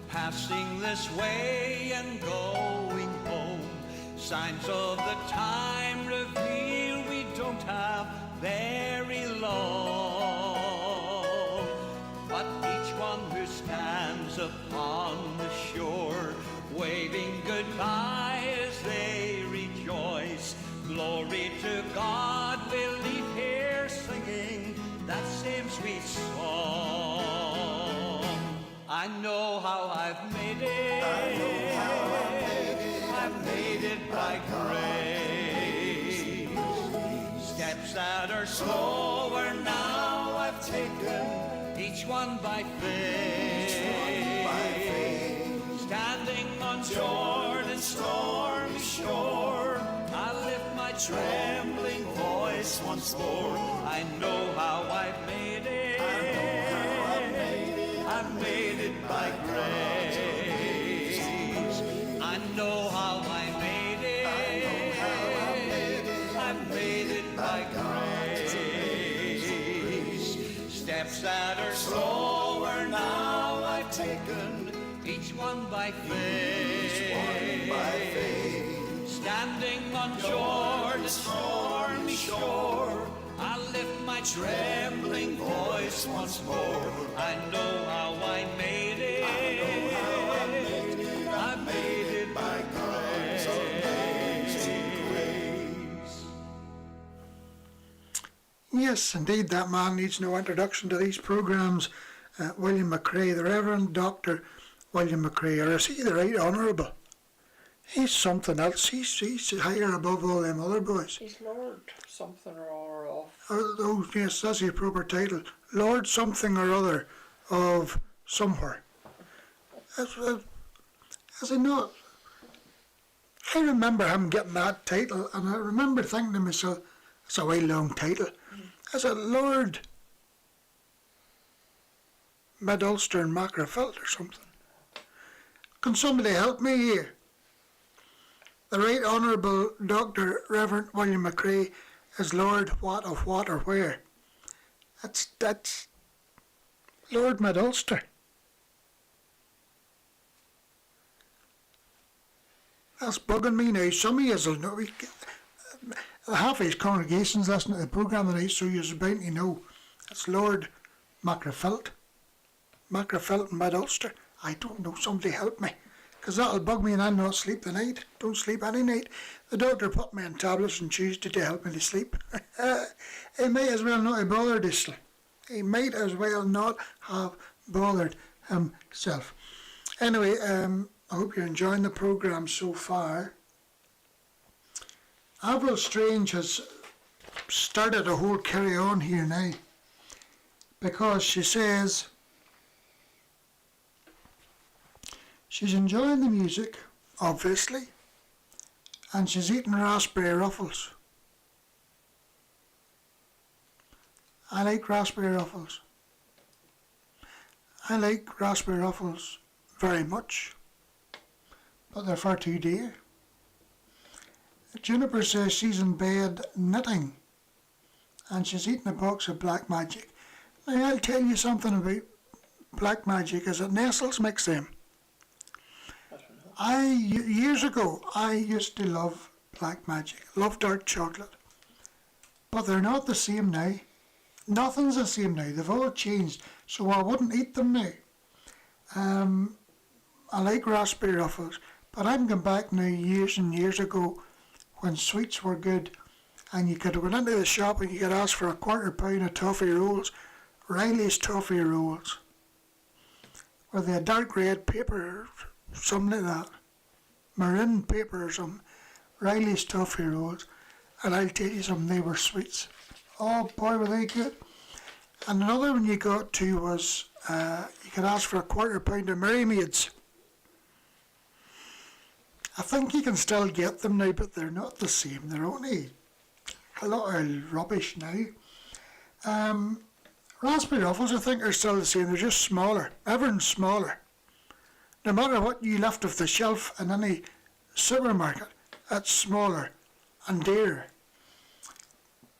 passing this way and going home. Signs of the time reveal we don't have very long. But each one who stands upon the shore, waving goodbye as they rejoice. Glory to God, we'll leave here singing that same sweet song. I know how I've made it. I know how I've made it. I've made it by grace. Steps that are slower now I've taken, each one by faith. Standing on Jordan's stormy shore, I lift my trembling voice once more. I know how I've made it. I know how I've made it. I've made it by grace. I know how I made it. I know how I made it. I've made it by grace. Steps that are slower now I've taken, each one by faith. Each one by faith. Standing on Jordan's stormy shore, I lift my trembling voice once more. I know how I made it. I know how I made it. I made it by grace. Yes, indeed, that man needs no introduction to these programmes. William McRae, the Reverend Dr. William McRae, or is he the Right Honourable? He's something else. He's higher above all them other boys. He's Lord something or of. Oh, yes, that's his proper title. Lord something or other of somewhere. As I know, I remember him getting that title, and I remember thinking to myself, it's a way long title. I said, Lord Mid-Ulster and Macrofelt or something. Can somebody help me here? The Right Honourable Dr. Reverend William McRae is Lord what of what or where? That's Lord Mid-Ulster. That's bugging me now. Some of yous will know. Half of his congregations listen to the programme tonight, so you're bound to know. It's Lord Macrofelt. Macrofelt and Mid-Ulster. I don't know, somebody help me, because that'll bug me and I'll not sleep the night. Don't sleep any night. The doctor put me on tablets on Tuesday to help me to sleep. He might as well not have bothered himself. He might as well not have bothered himself. Anyway, I hope you're enjoying the programme so far. Avril Strange has started a whole carry on here now, because she says she's enjoying the music, obviously, and she's eating raspberry ruffles. I like raspberry ruffles. I like raspberry ruffles very much, but they're far too dear. Juniper says she's in bed knitting, and she's eating a box of Black Magic. Now I'll tell you something about Black Magic. Is it Nestles makes them? Years ago, I used to love Black Magic, love dark chocolate, but they're not the same now. Nothing's the same now. They've all changed, so I wouldn't eat them now. I like raspberry ruffles, but I'm going back now years and years ago when sweets were good, and you could go into the shop and you could ask for a £1/4 of toffee rolls, Riley's toffee rolls, or they had dark red paper, something like that, maroon paper or something. Riley's Toffee Rolls, and I'll tell you something, they were sweets. Oh boy, were they good. And another one you got to was, you could ask for a £1/4 of Merry Maids. I think you can still get them now, but they're not the same. They're only a lot of rubbish now. Raspberry Ruffles, I think, are still the same. They're just smaller. Everyone's smaller. No matter what you lift off the shelf in any supermarket, it's smaller and dearer.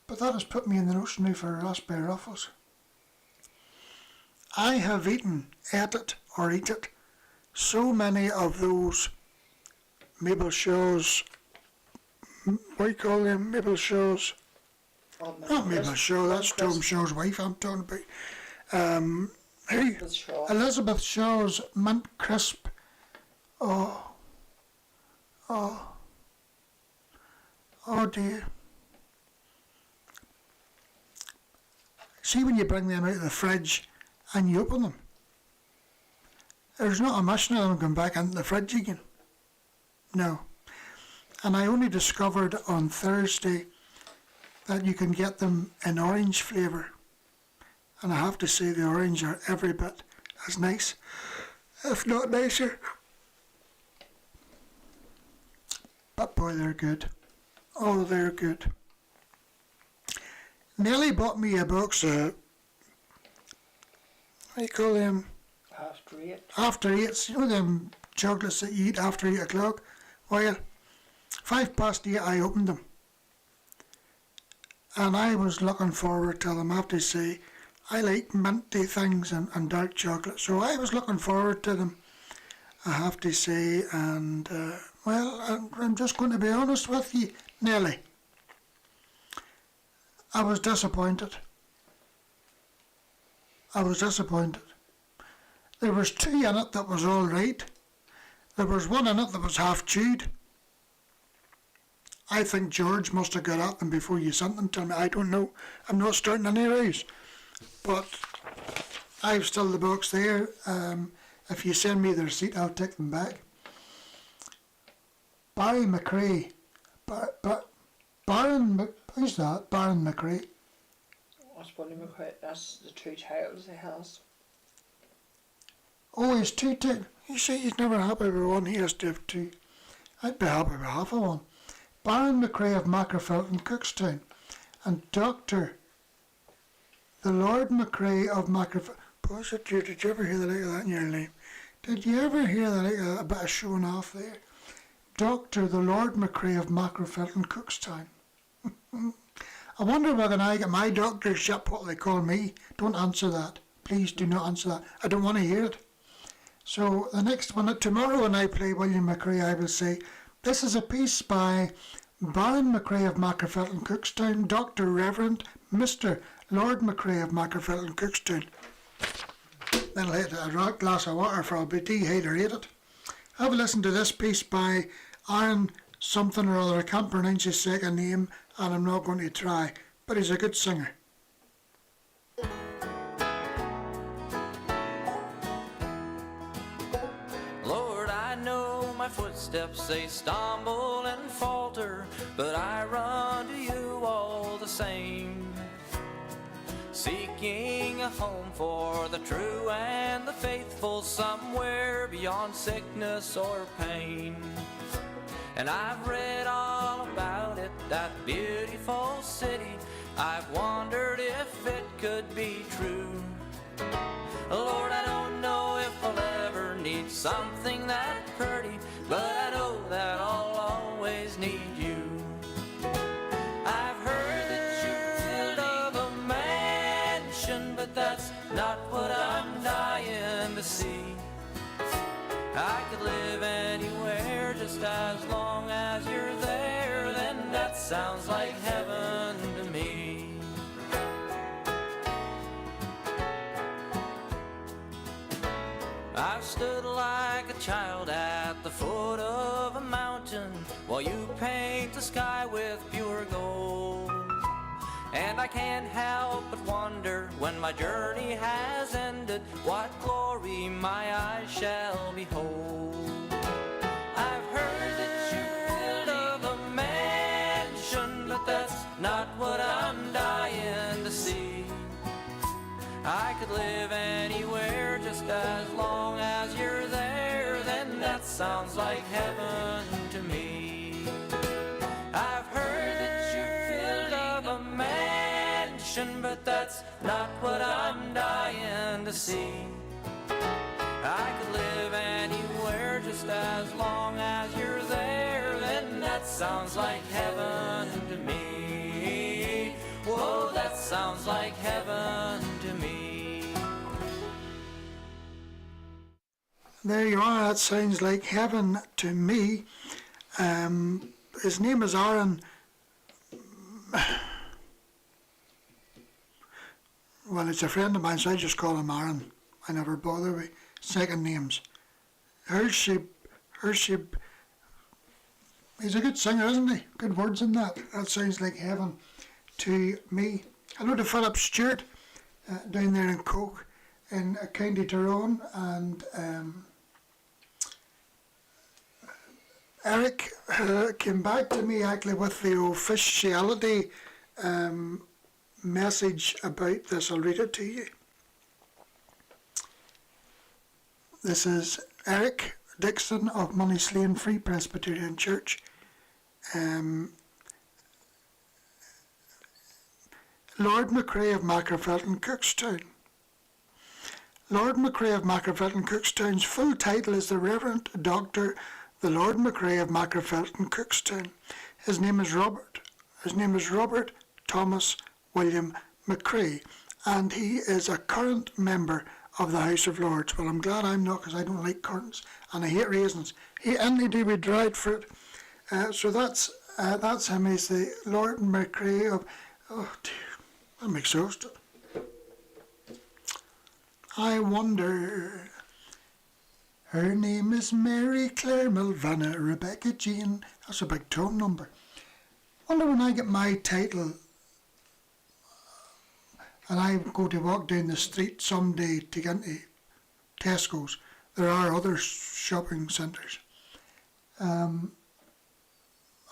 But that has put me in the notion now for Raspberry Ruffles. I have eaten, ate it, so many of those Maple Shaw's, what do you call them, Maple Shaw's? Not Maple Shaw, that's Tom Shaw's wife I'm talking about. Hey, Elizabeth Shaw's Mint Crisp. Oh dear. See when you bring them out of the fridge and you open them, there's not a mission of them going back into the fridge again. No. And I only discovered on Thursday that you can get them in orange flavour. And I have to say the orange are every bit as nice, if not nicer. But boy, they're good. Oh, they're good. Nellie bought me a box of, what do you call them? After 8. After 8s, you know them chocolates that you eat after 8 o'clock? Well, 8:05 I opened them. And I was looking forward to them. I have to say, I like minty things and dark chocolate, so I was looking forward to them, I have to say. And, well, I'm just going to be honest with you, Nellie. I was disappointed. I was disappointed. There was 2 in it that was all right. There was 1 in it that was half chewed. I think George must have got at them before you sent them to me. I don't know. I'm not starting any rows. But I've still the box there. If you send me the receipt, I'll take them back. Barry McRae. Who's that? Baron McRae. That's Barry McRae. That's the 2 titles he has. Oh, he's 2 titles. You say he's never happy with one. He has to have 2. I'd be happy with half of one. Baron McRae of Macrofelt in Cookstown, and Dr. the Lord McRae of Macrofelt. Did you ever hear the like of that in your life? Did you ever hear the like of that, a bit of showing off there? Dr. the Lord McRae of Macrofelt in Cookstown. I wonder whether I get my doctorship, what they call me. Don't answer that. Please do not answer that. I don't want to hear it. So the next one, tomorrow when I play William McRae, I will say, this is a piece by Baron McRae of Macrofelt in Cookstown, Dr. Reverend Mr. Lord McRae of Macrofelt in Cookstown. Then I'll hit a glass of water for I'll be dehydrated. Have a listen to this piece by Aaron something or other. I can't pronounce his second name and I'm not going to try, but he's a good singer. Lord, I know my footsteps, they stumble and falter, but I run to you all the same, seeking a home for the true and the faithful somewhere beyond sickness or pain. And I've read all about it, that beautiful city. I've wondered if it could be true. Lord, I don't know if I'll ever need something that pretty, but I know that I'll always need you. I've heard that you're of a mansion, but that's not what I'm dying to see. I could live anywhere just as long as you're there, then that sounds like heaven to me. I've stood like a child at the foot of a mountain while you paint the sky with pure gold, And I can't help but wonder when my journey has ended, what glory my eyes shall behold. I've heard of a mansion, but that's not what I'm dying to see. I could live anywhere just as long as you're there, then that sounds like heaven to me. I've heard of a mansion, but that's not what I'm dying to see. I could live anywhere just as long as you're there, then that sounds like heaven to me. Whoa, that sounds like heaven to me. There you are, that sounds like heaven to me. His name is Aaron. Well, it's a friend of mine, so I just call him Aaron. I never bother with second names. Hershey, he's a good singer, isn't he? Good words in that. That sounds like heaven to me. Hello to Philip Stewart down there in Coke in County Tyrone, and Eric came back to me actually with the officiality message about this. I'll read it to you. This is Eric Dixon of Moneyslane Free Presbyterian Church. Lord McRae of Macrofelton, Cookstown. Lord McRae of Macrofelton, Cookstown's full title is the Reverend Dr. the Lord McRae of Macrofelton, Cookstown. His name is Robert. His name is Robert Thomas William McRae, and he is a current member of the House of Lords. Well, I'm glad I'm not, because I don't like curtains and I hate raisins. And they do with dried fruit. So that's him. He's the Lord McRae of. Oh dear, I'm exhausted. I wonder. Her name is Mary Claire Milvanna Rebecca Jean. That's a big tone number. Wonder when I get my title and I go to walk down the street someday to get into Tesco's. There are other shopping centres. How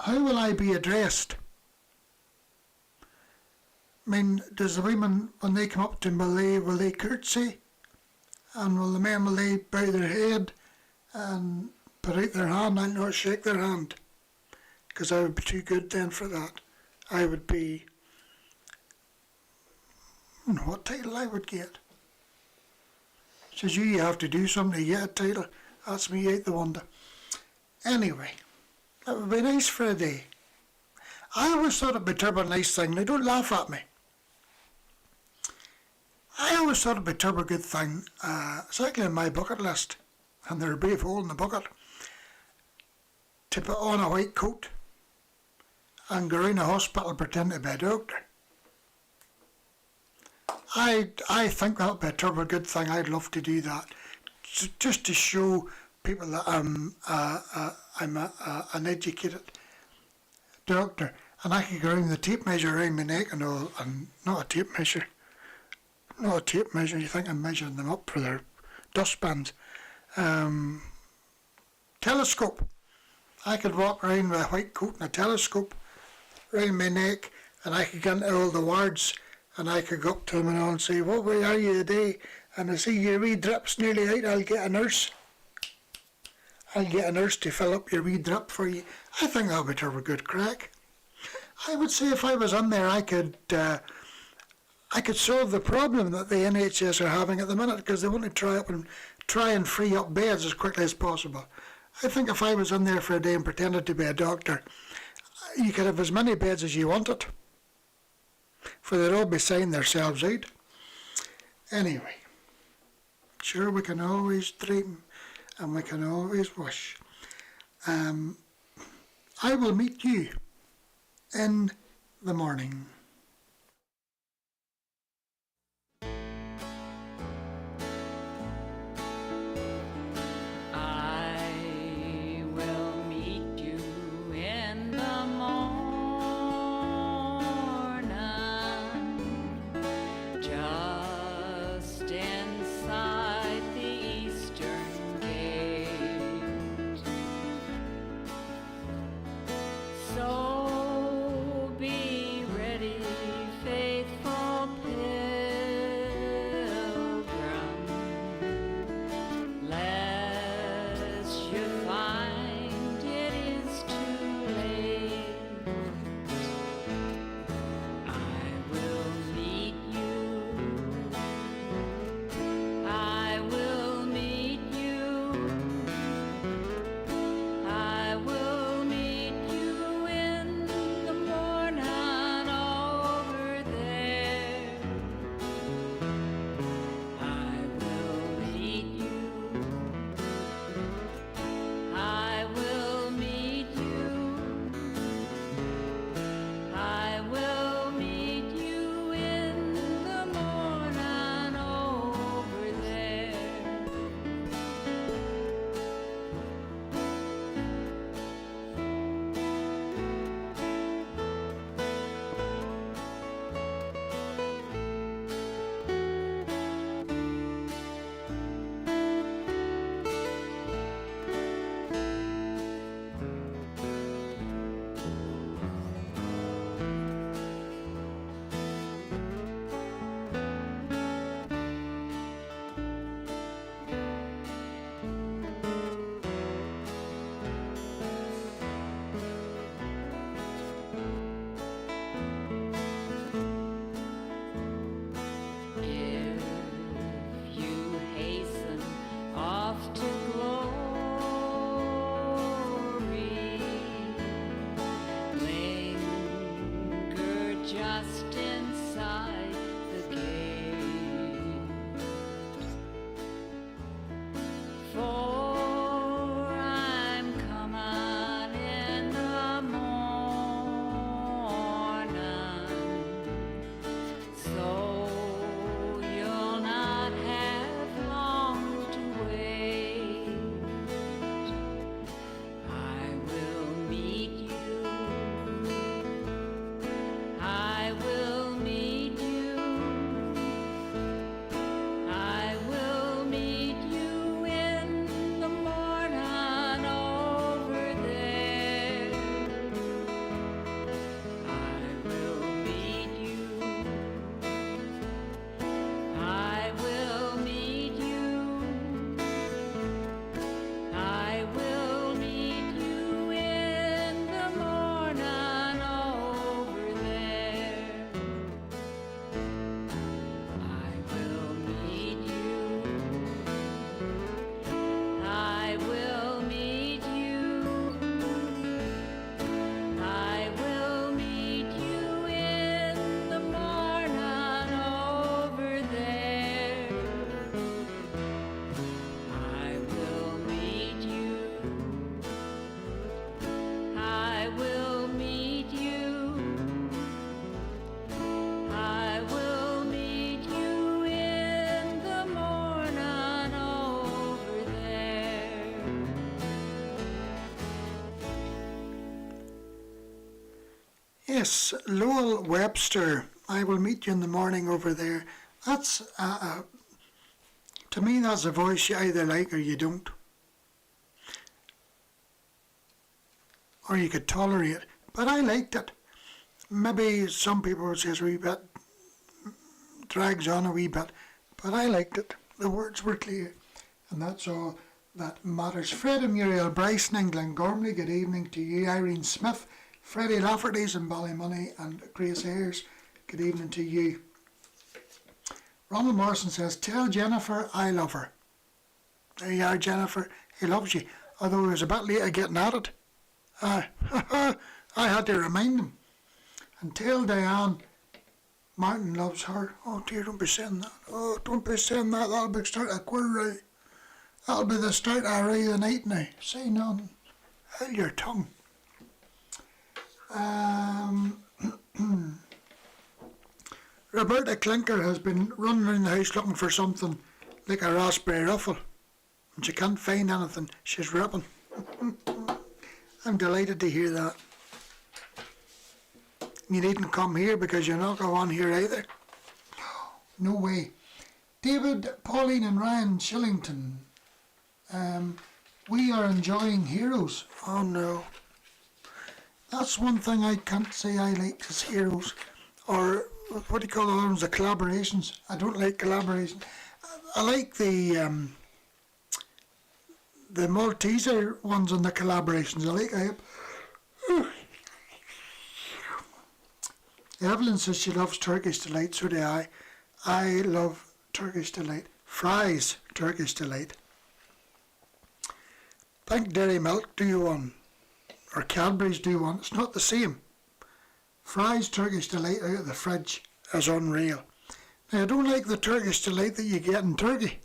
will I be addressed? I mean, does the women, when they come up to me, will they curtsy? And will the men, will they bow their head and put out their hand? I'll not shake their hand, because I would be too good then for that. I would be, I don't know what title I would get. Says you have to do something to get a title. That's me out the window. Anyway, that would be nice for a day. I always thought it'd be a terrible nice thing. Now don't laugh at me. I always thought it'd be a terrible good thing. It's actually on my bucket list, and there's a brave hole in the bucket, to put on a white coat and go around a hospital pretend to be a doctor. I think that would be a terrible good thing. I'd love to do that, just to show people that I'm an educated doctor, and I could go around the tape measure around my neck and all, and not a tape measure. Not a tape measure, you think I'm measuring them up for their dustbins. Telescope. I could walk around with a white coat and a telescope around my neck, and I could get into all the wards, and I could go up to them and all and say, what way are you today? And I see your wee drip's nearly out, I'll get a nurse. I'll get a nurse to fill up your wee drip for you. I think that would have a good crack. I would say if I was on there, I could solve the problem that the NHS are having at the minute, because they want to try and free up beds as quickly as possible. I think if I was in there for a day and pretended to be a doctor, you could have as many beds as you wanted, for they'd all be signing themselves out. Anyway, sure, we can always dream and we can always wish. I will meet you in the morning. So be ready, faithful pilgrim, lest you find it is too late. I will meet you. I will meet you. I will meet you in the morning over there. I will meet you. I will meet you. I will meet you in the morning over there. If you hasten off to glory, linger just inside the gate. For I'm coming in the morning, so you'll not have long to wait. I will meet you. I will meet you. I will meet you in the morning over there. I will meet you. I will meet you. I will meet you in the morning over there. I will meet you. I will meet you. I will meet you in the morning over there. I will meet you. I will meet you. I will meet you in the morning over there. Yes, Lowell Webster, I will meet you in the morning over there. That's, to me, that's a voice you either like or you don't. Or you could tolerate. But I liked it. Maybe some people would say it's a wee bit, drags on a wee bit, but I liked it. The words were clear. And that's all that matters. Fred and Muriel Bryson in Glengormley, good evening to you. Irene Smith, Freddie Lafferty's in Ballymoney, and Grace Ayres, good evening to you. Ronald Morrison says, tell Jennifer I love her. There you are, Jennifer. He loves you. Although he was a bit late at getting at it. I had to remind him. And tell Diane Martin loves her. Oh dear, don't be saying that. Oh, don't be saying that. That'll be the start of a quarrel. That'll be the start of a ray of the night now. Say none. Hold your tongue. Roberta Clinker has been running around the house looking for something like a raspberry ruffle. And she can't find anything. She's ripping. I'm delighted to hear that. You needn't come here because you're not going on here either. No way. David, Pauline and Ryan Shillington. We are enjoying Heroes. Oh no. That's one thing I can't say I like is heroes, or what do you call the ones, the collaborations. I don't like collaborations. I like the Malteser ones and the collaborations. Evelyn says she loves Turkish Delight, so do I. I love Turkish Delight. Fries, Turkish Delight. Think Dairy Milk do one, or Cadbury's do one. It's not the same. Fries, Turkish Delight out of the fridge is unreal. Now, I don't like the Turkish Delight that you get in Turkey,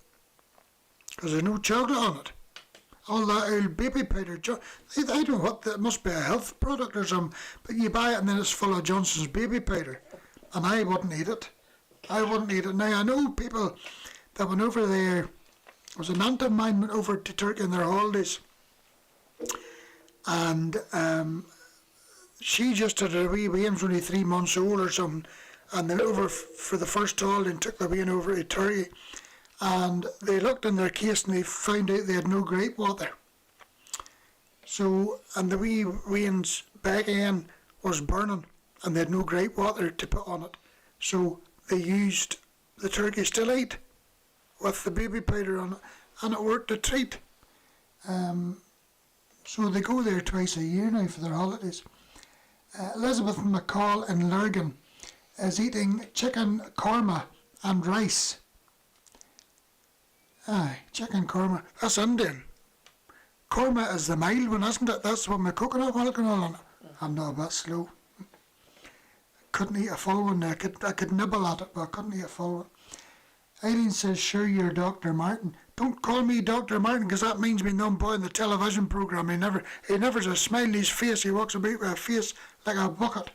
because there's no chocolate on it. All that old baby powder. I don't know what, that must be a health product or something, but you buy it and then it's full of Johnson's baby powder. And I wouldn't eat it. I wouldn't eat it. Now, I know people that went over there. There was an aunt of mine went over to Turkey in their holidays. And she just had a wee wean, was only 3 months old or something. And they went over for the first holiday and took the wean over to Turkey. And they looked in their case and they found out they had no grape water. So, and the wee wean's back end was burning and they had no grape water to put on it. So they used the Turkish Delight with the baby powder on it, and it worked a treat. So they go there twice a year now for their holidays. Elizabeth McCall in Lurgan is eating chicken korma and rice. Aye, chicken korma. That's Indian. Korma is the mild one, isn't it? That's the one with coconut milk and all on it. I'm not a bit slow. Couldn't eat a full one. I could nibble at it, but I couldn't eat a full one. Eileen says, sure, you're Dr. Martin. Don't call me Dr. Martin, because that means me numb boy in the television programme. He never has a smile in his face. He walks about with a face like a bucket.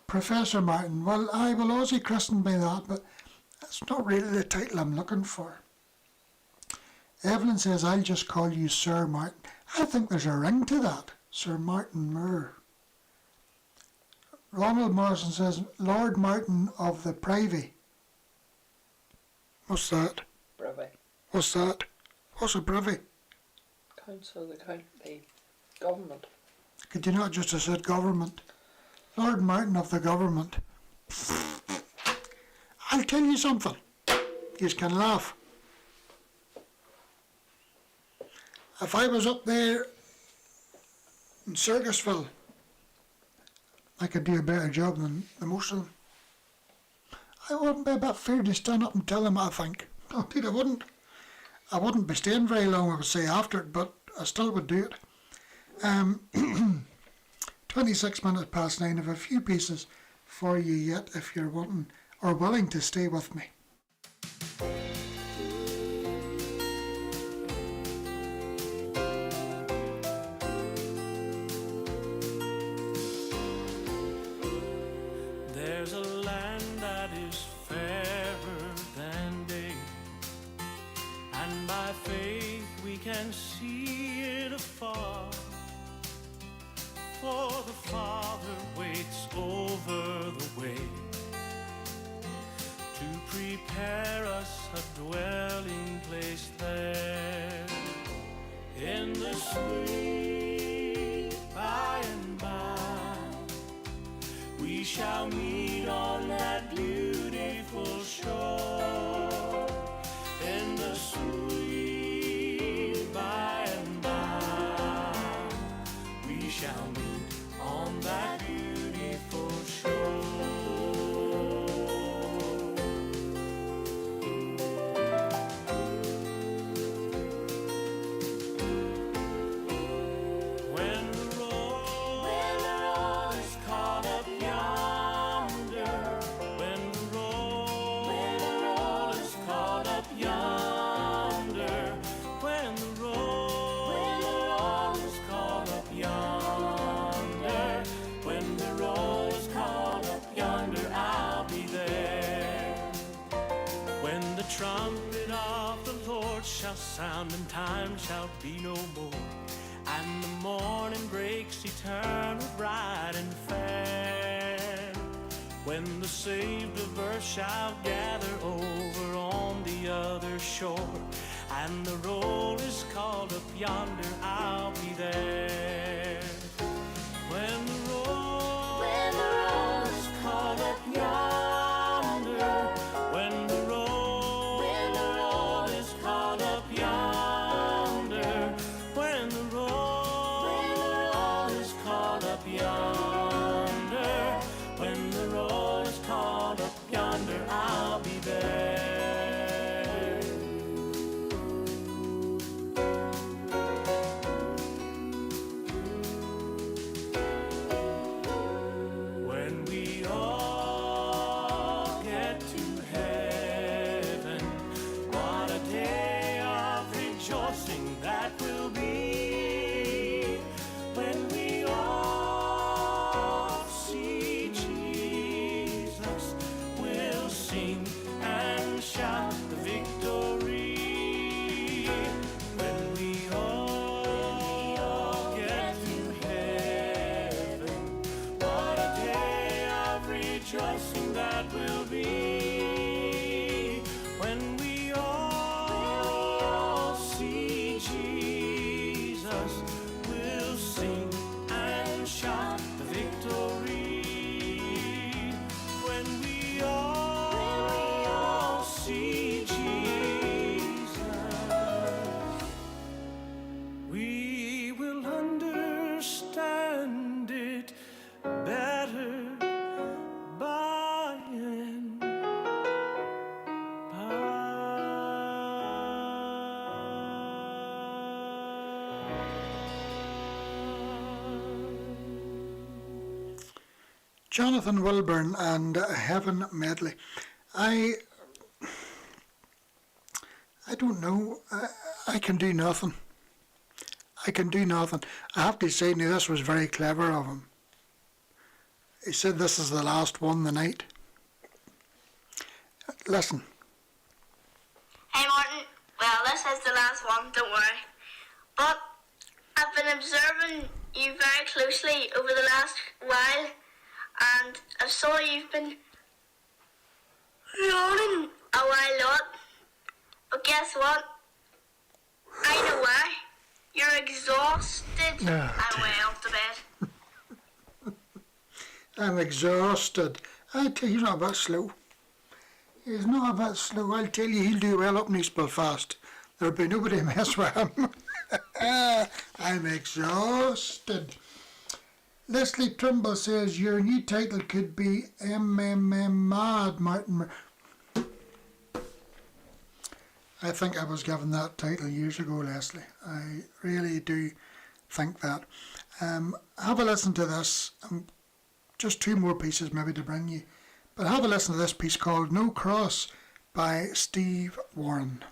Professor Martin. Well, I will Aussie christened by that, but that's not really the title I'm looking for. Evelyn says, I'll just call you Sir Martin. I think there's a ring to that. Sir Martin Moore. Ronald Morrison says, Lord Martin of the Privy. What's that? Privy. What's that? What's a privy? Council, the government. Could you not just have said government? Lord Martin of the government. I'll tell you something. You can laugh. If I was up there in Circusville, I could do a better job than the most of them. I wouldn't be a bit fair to stand up and tell them what I think. No, indeed I wouldn't. I wouldn't be staying very long, I would say, after it, but I still would do it. 26 minutes past 9. I have a few pieces for you yet if you're wanting or willing to stay with me. There's a land that is fairer than day, and by faith we can see it afar. For the Father waits over the way to prepare us a dwelling place there. In the sweet by and by we shall meet on that beautiful shore. In the sweet by and by we shall meet on that beautiful shore. When the roll is caught up yonder, when the roll is caught up yonder, when the roll is caught up yonder, when the roll is caught up yonder, I'll be there. When the trumpet of the Lord shall sound and time shall be no more, and the morning breaks eternal, bright and fair. When the saved of earth shall gather over on the other shore, and the roll is called up yonder, I'll be there. Jonathan Wilburn and Heaven Medley. I don't know. I can do nothing. I can do nothing. I have to say, now, this was very clever of him. He said this is the last one the night. Listen. Hey Martin, well this is the last one, don't worry. But I've been observing you very closely over the last while, and I saw you've been yawning a while lot. But guess what? I know why. You're exhausted. I'm way off to bed. I'm exhausted. I tell you, he's not a bit slow. He's not a bit slow. I'll tell you, he'll do well up in East Belfast. There'll be nobody mess with him. I'm exhausted. Leslie Trimble says your new title could be Mad, Martin. I think I was given that title years ago, Leslie. I really do think that. Have a listen to this. Just two more pieces maybe to bring you. But have a listen to this piece called No Cross by Steve Warren.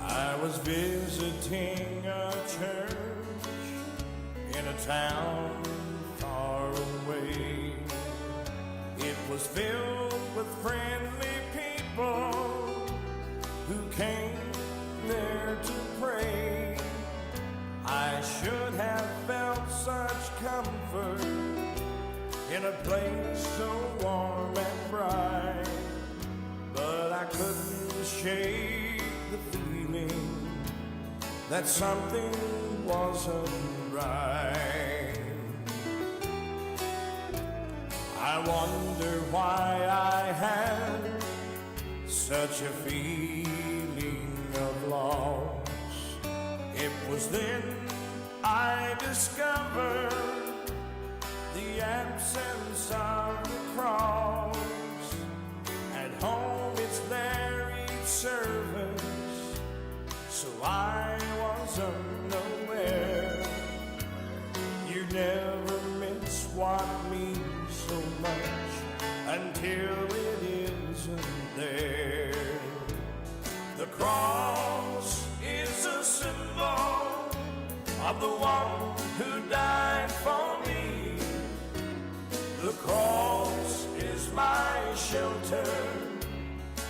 I was visiting a church in a town far away. It was filled with friendly people who came there to pray. I should have felt such comfort in a place so warm and bright, but I couldn't shake the feeling that something wasn't right. I wonder why I had such a feeling of loss. It was then I discovered the absence of the cross. At home it's there each service, so I was unaware. You never miss what means so much until it isn't there. The cross is a symbol of the one who died for me. The cross is my shelter,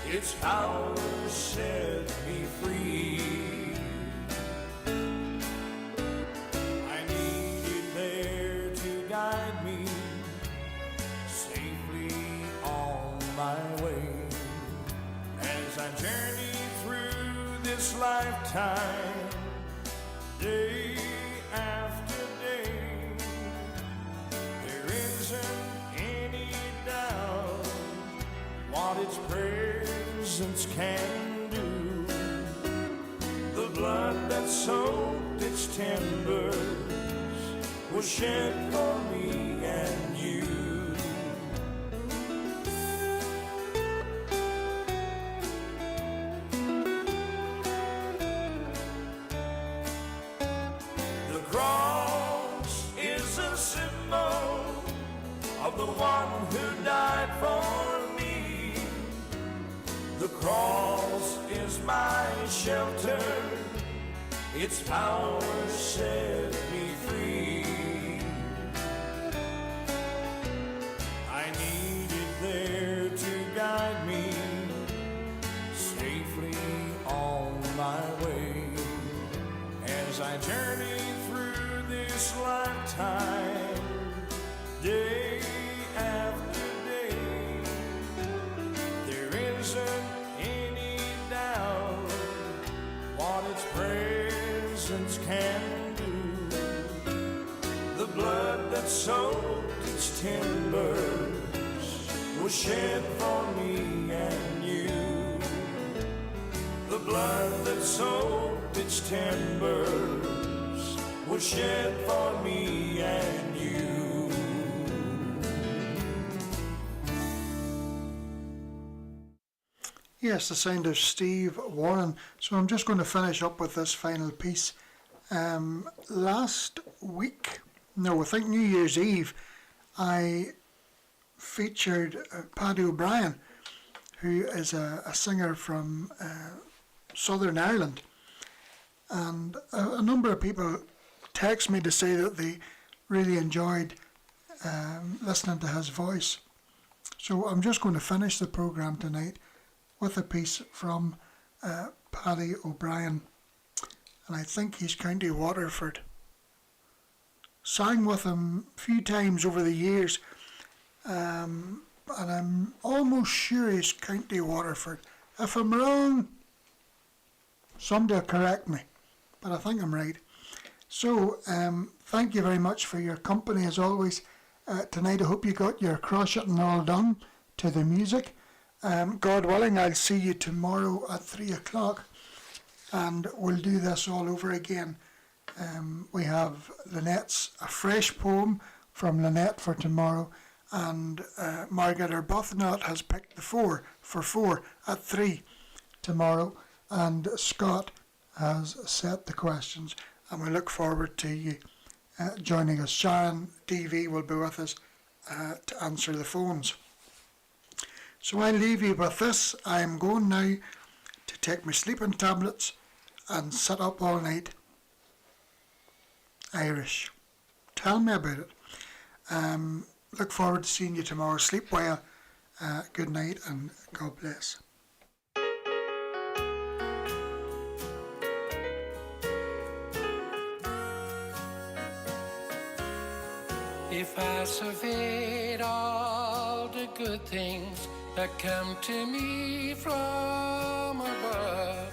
its power set me free. I need it there to guide me safely on my way. As I journey through this lifetime, day after day, there isn't any doubt what its presence can do. The blood that soaked its timbers was shed for me and you. The cross is a symbol of the one who died for me. The cross is my shelter, its power set me free. I need it there to guide me safely on my way. As I journey through this lifetime, day after day, there isn't any doubt what its presence can do. The blood that soaked its timbers was shed for me and you. The blood that soaked its timbers was shed for me and you. Yes, the sound of Steve Warren. So I'm just going to finish up with this final piece. Last week, no, I think New Year's Eve, I featured Paddy O'Brien, who is a singer from Southern Ireland. And a number of people text me to say that they really enjoyed listening to his voice. So I'm just going to finish the programme tonight with a piece from Paddy O'Brien, and I think he's County Waterford. Sang with him a few times over the years, and I'm almost sure he's County Waterford. If I'm wrong, somebody will correct me, but I think I'm right. So thank you very much for your company as always tonight. I hope you got your crocheting all done to the music. God willing, I'll see you tomorrow at 3 o'clock, and we'll do this all over again. We have Lynette's a fresh poem from Lynette for tomorrow, and Margaret Arbuthnot has picked the 4 for 4 at 3 tomorrow, and Scott has set the questions, and we look forward to you joining us. Sharon DV will be with us to answer the phones. So I'll leave you with this. I'm going now to take my sleeping tablets and sit up all night. Irish. Tell me about it. Look forward to seeing you tomorrow. Sleep well. Good night and God bless. If I surveyed all the good things that come to me from above,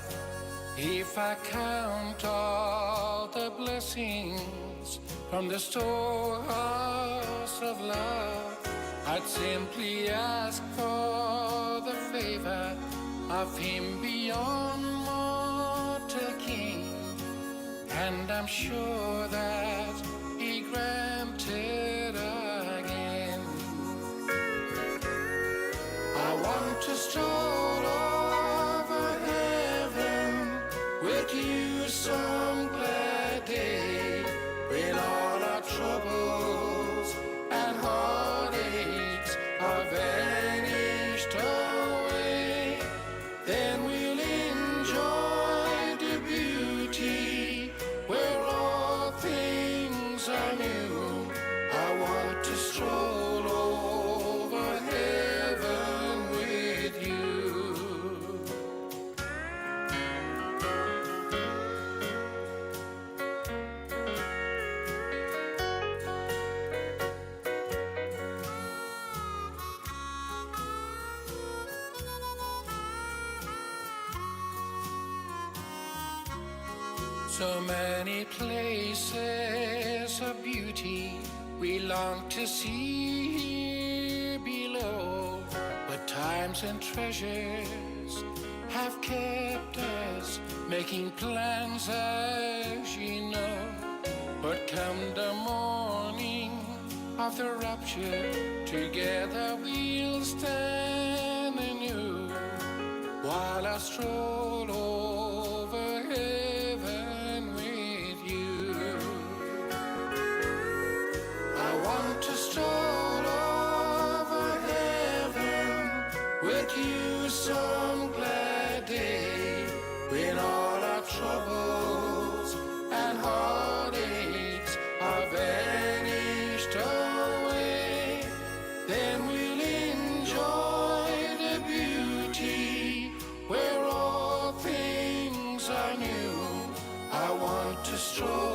if I count all the blessings from the storehouse of love, I'd simply ask for the favor of Him beyond mortal king, and I'm sure that He granted again. I want to stroll over heaven with you some glad day, when all our troubles and heartaches are vanished away. Then we'll enjoy the beauty where all things are new. I want to stroll over heaven with you. So many places of beauty we long to see here below, but times and treasures have kept us making plans, as you know. But come the morning of the rapture, together we'll stand anew, while I stroll over heaven with you. I want to stroll over heaven with you some glad day, when all our troubles and heartaches are vanished away. Then we'll enjoy the beauty where all things are new. I want to stroll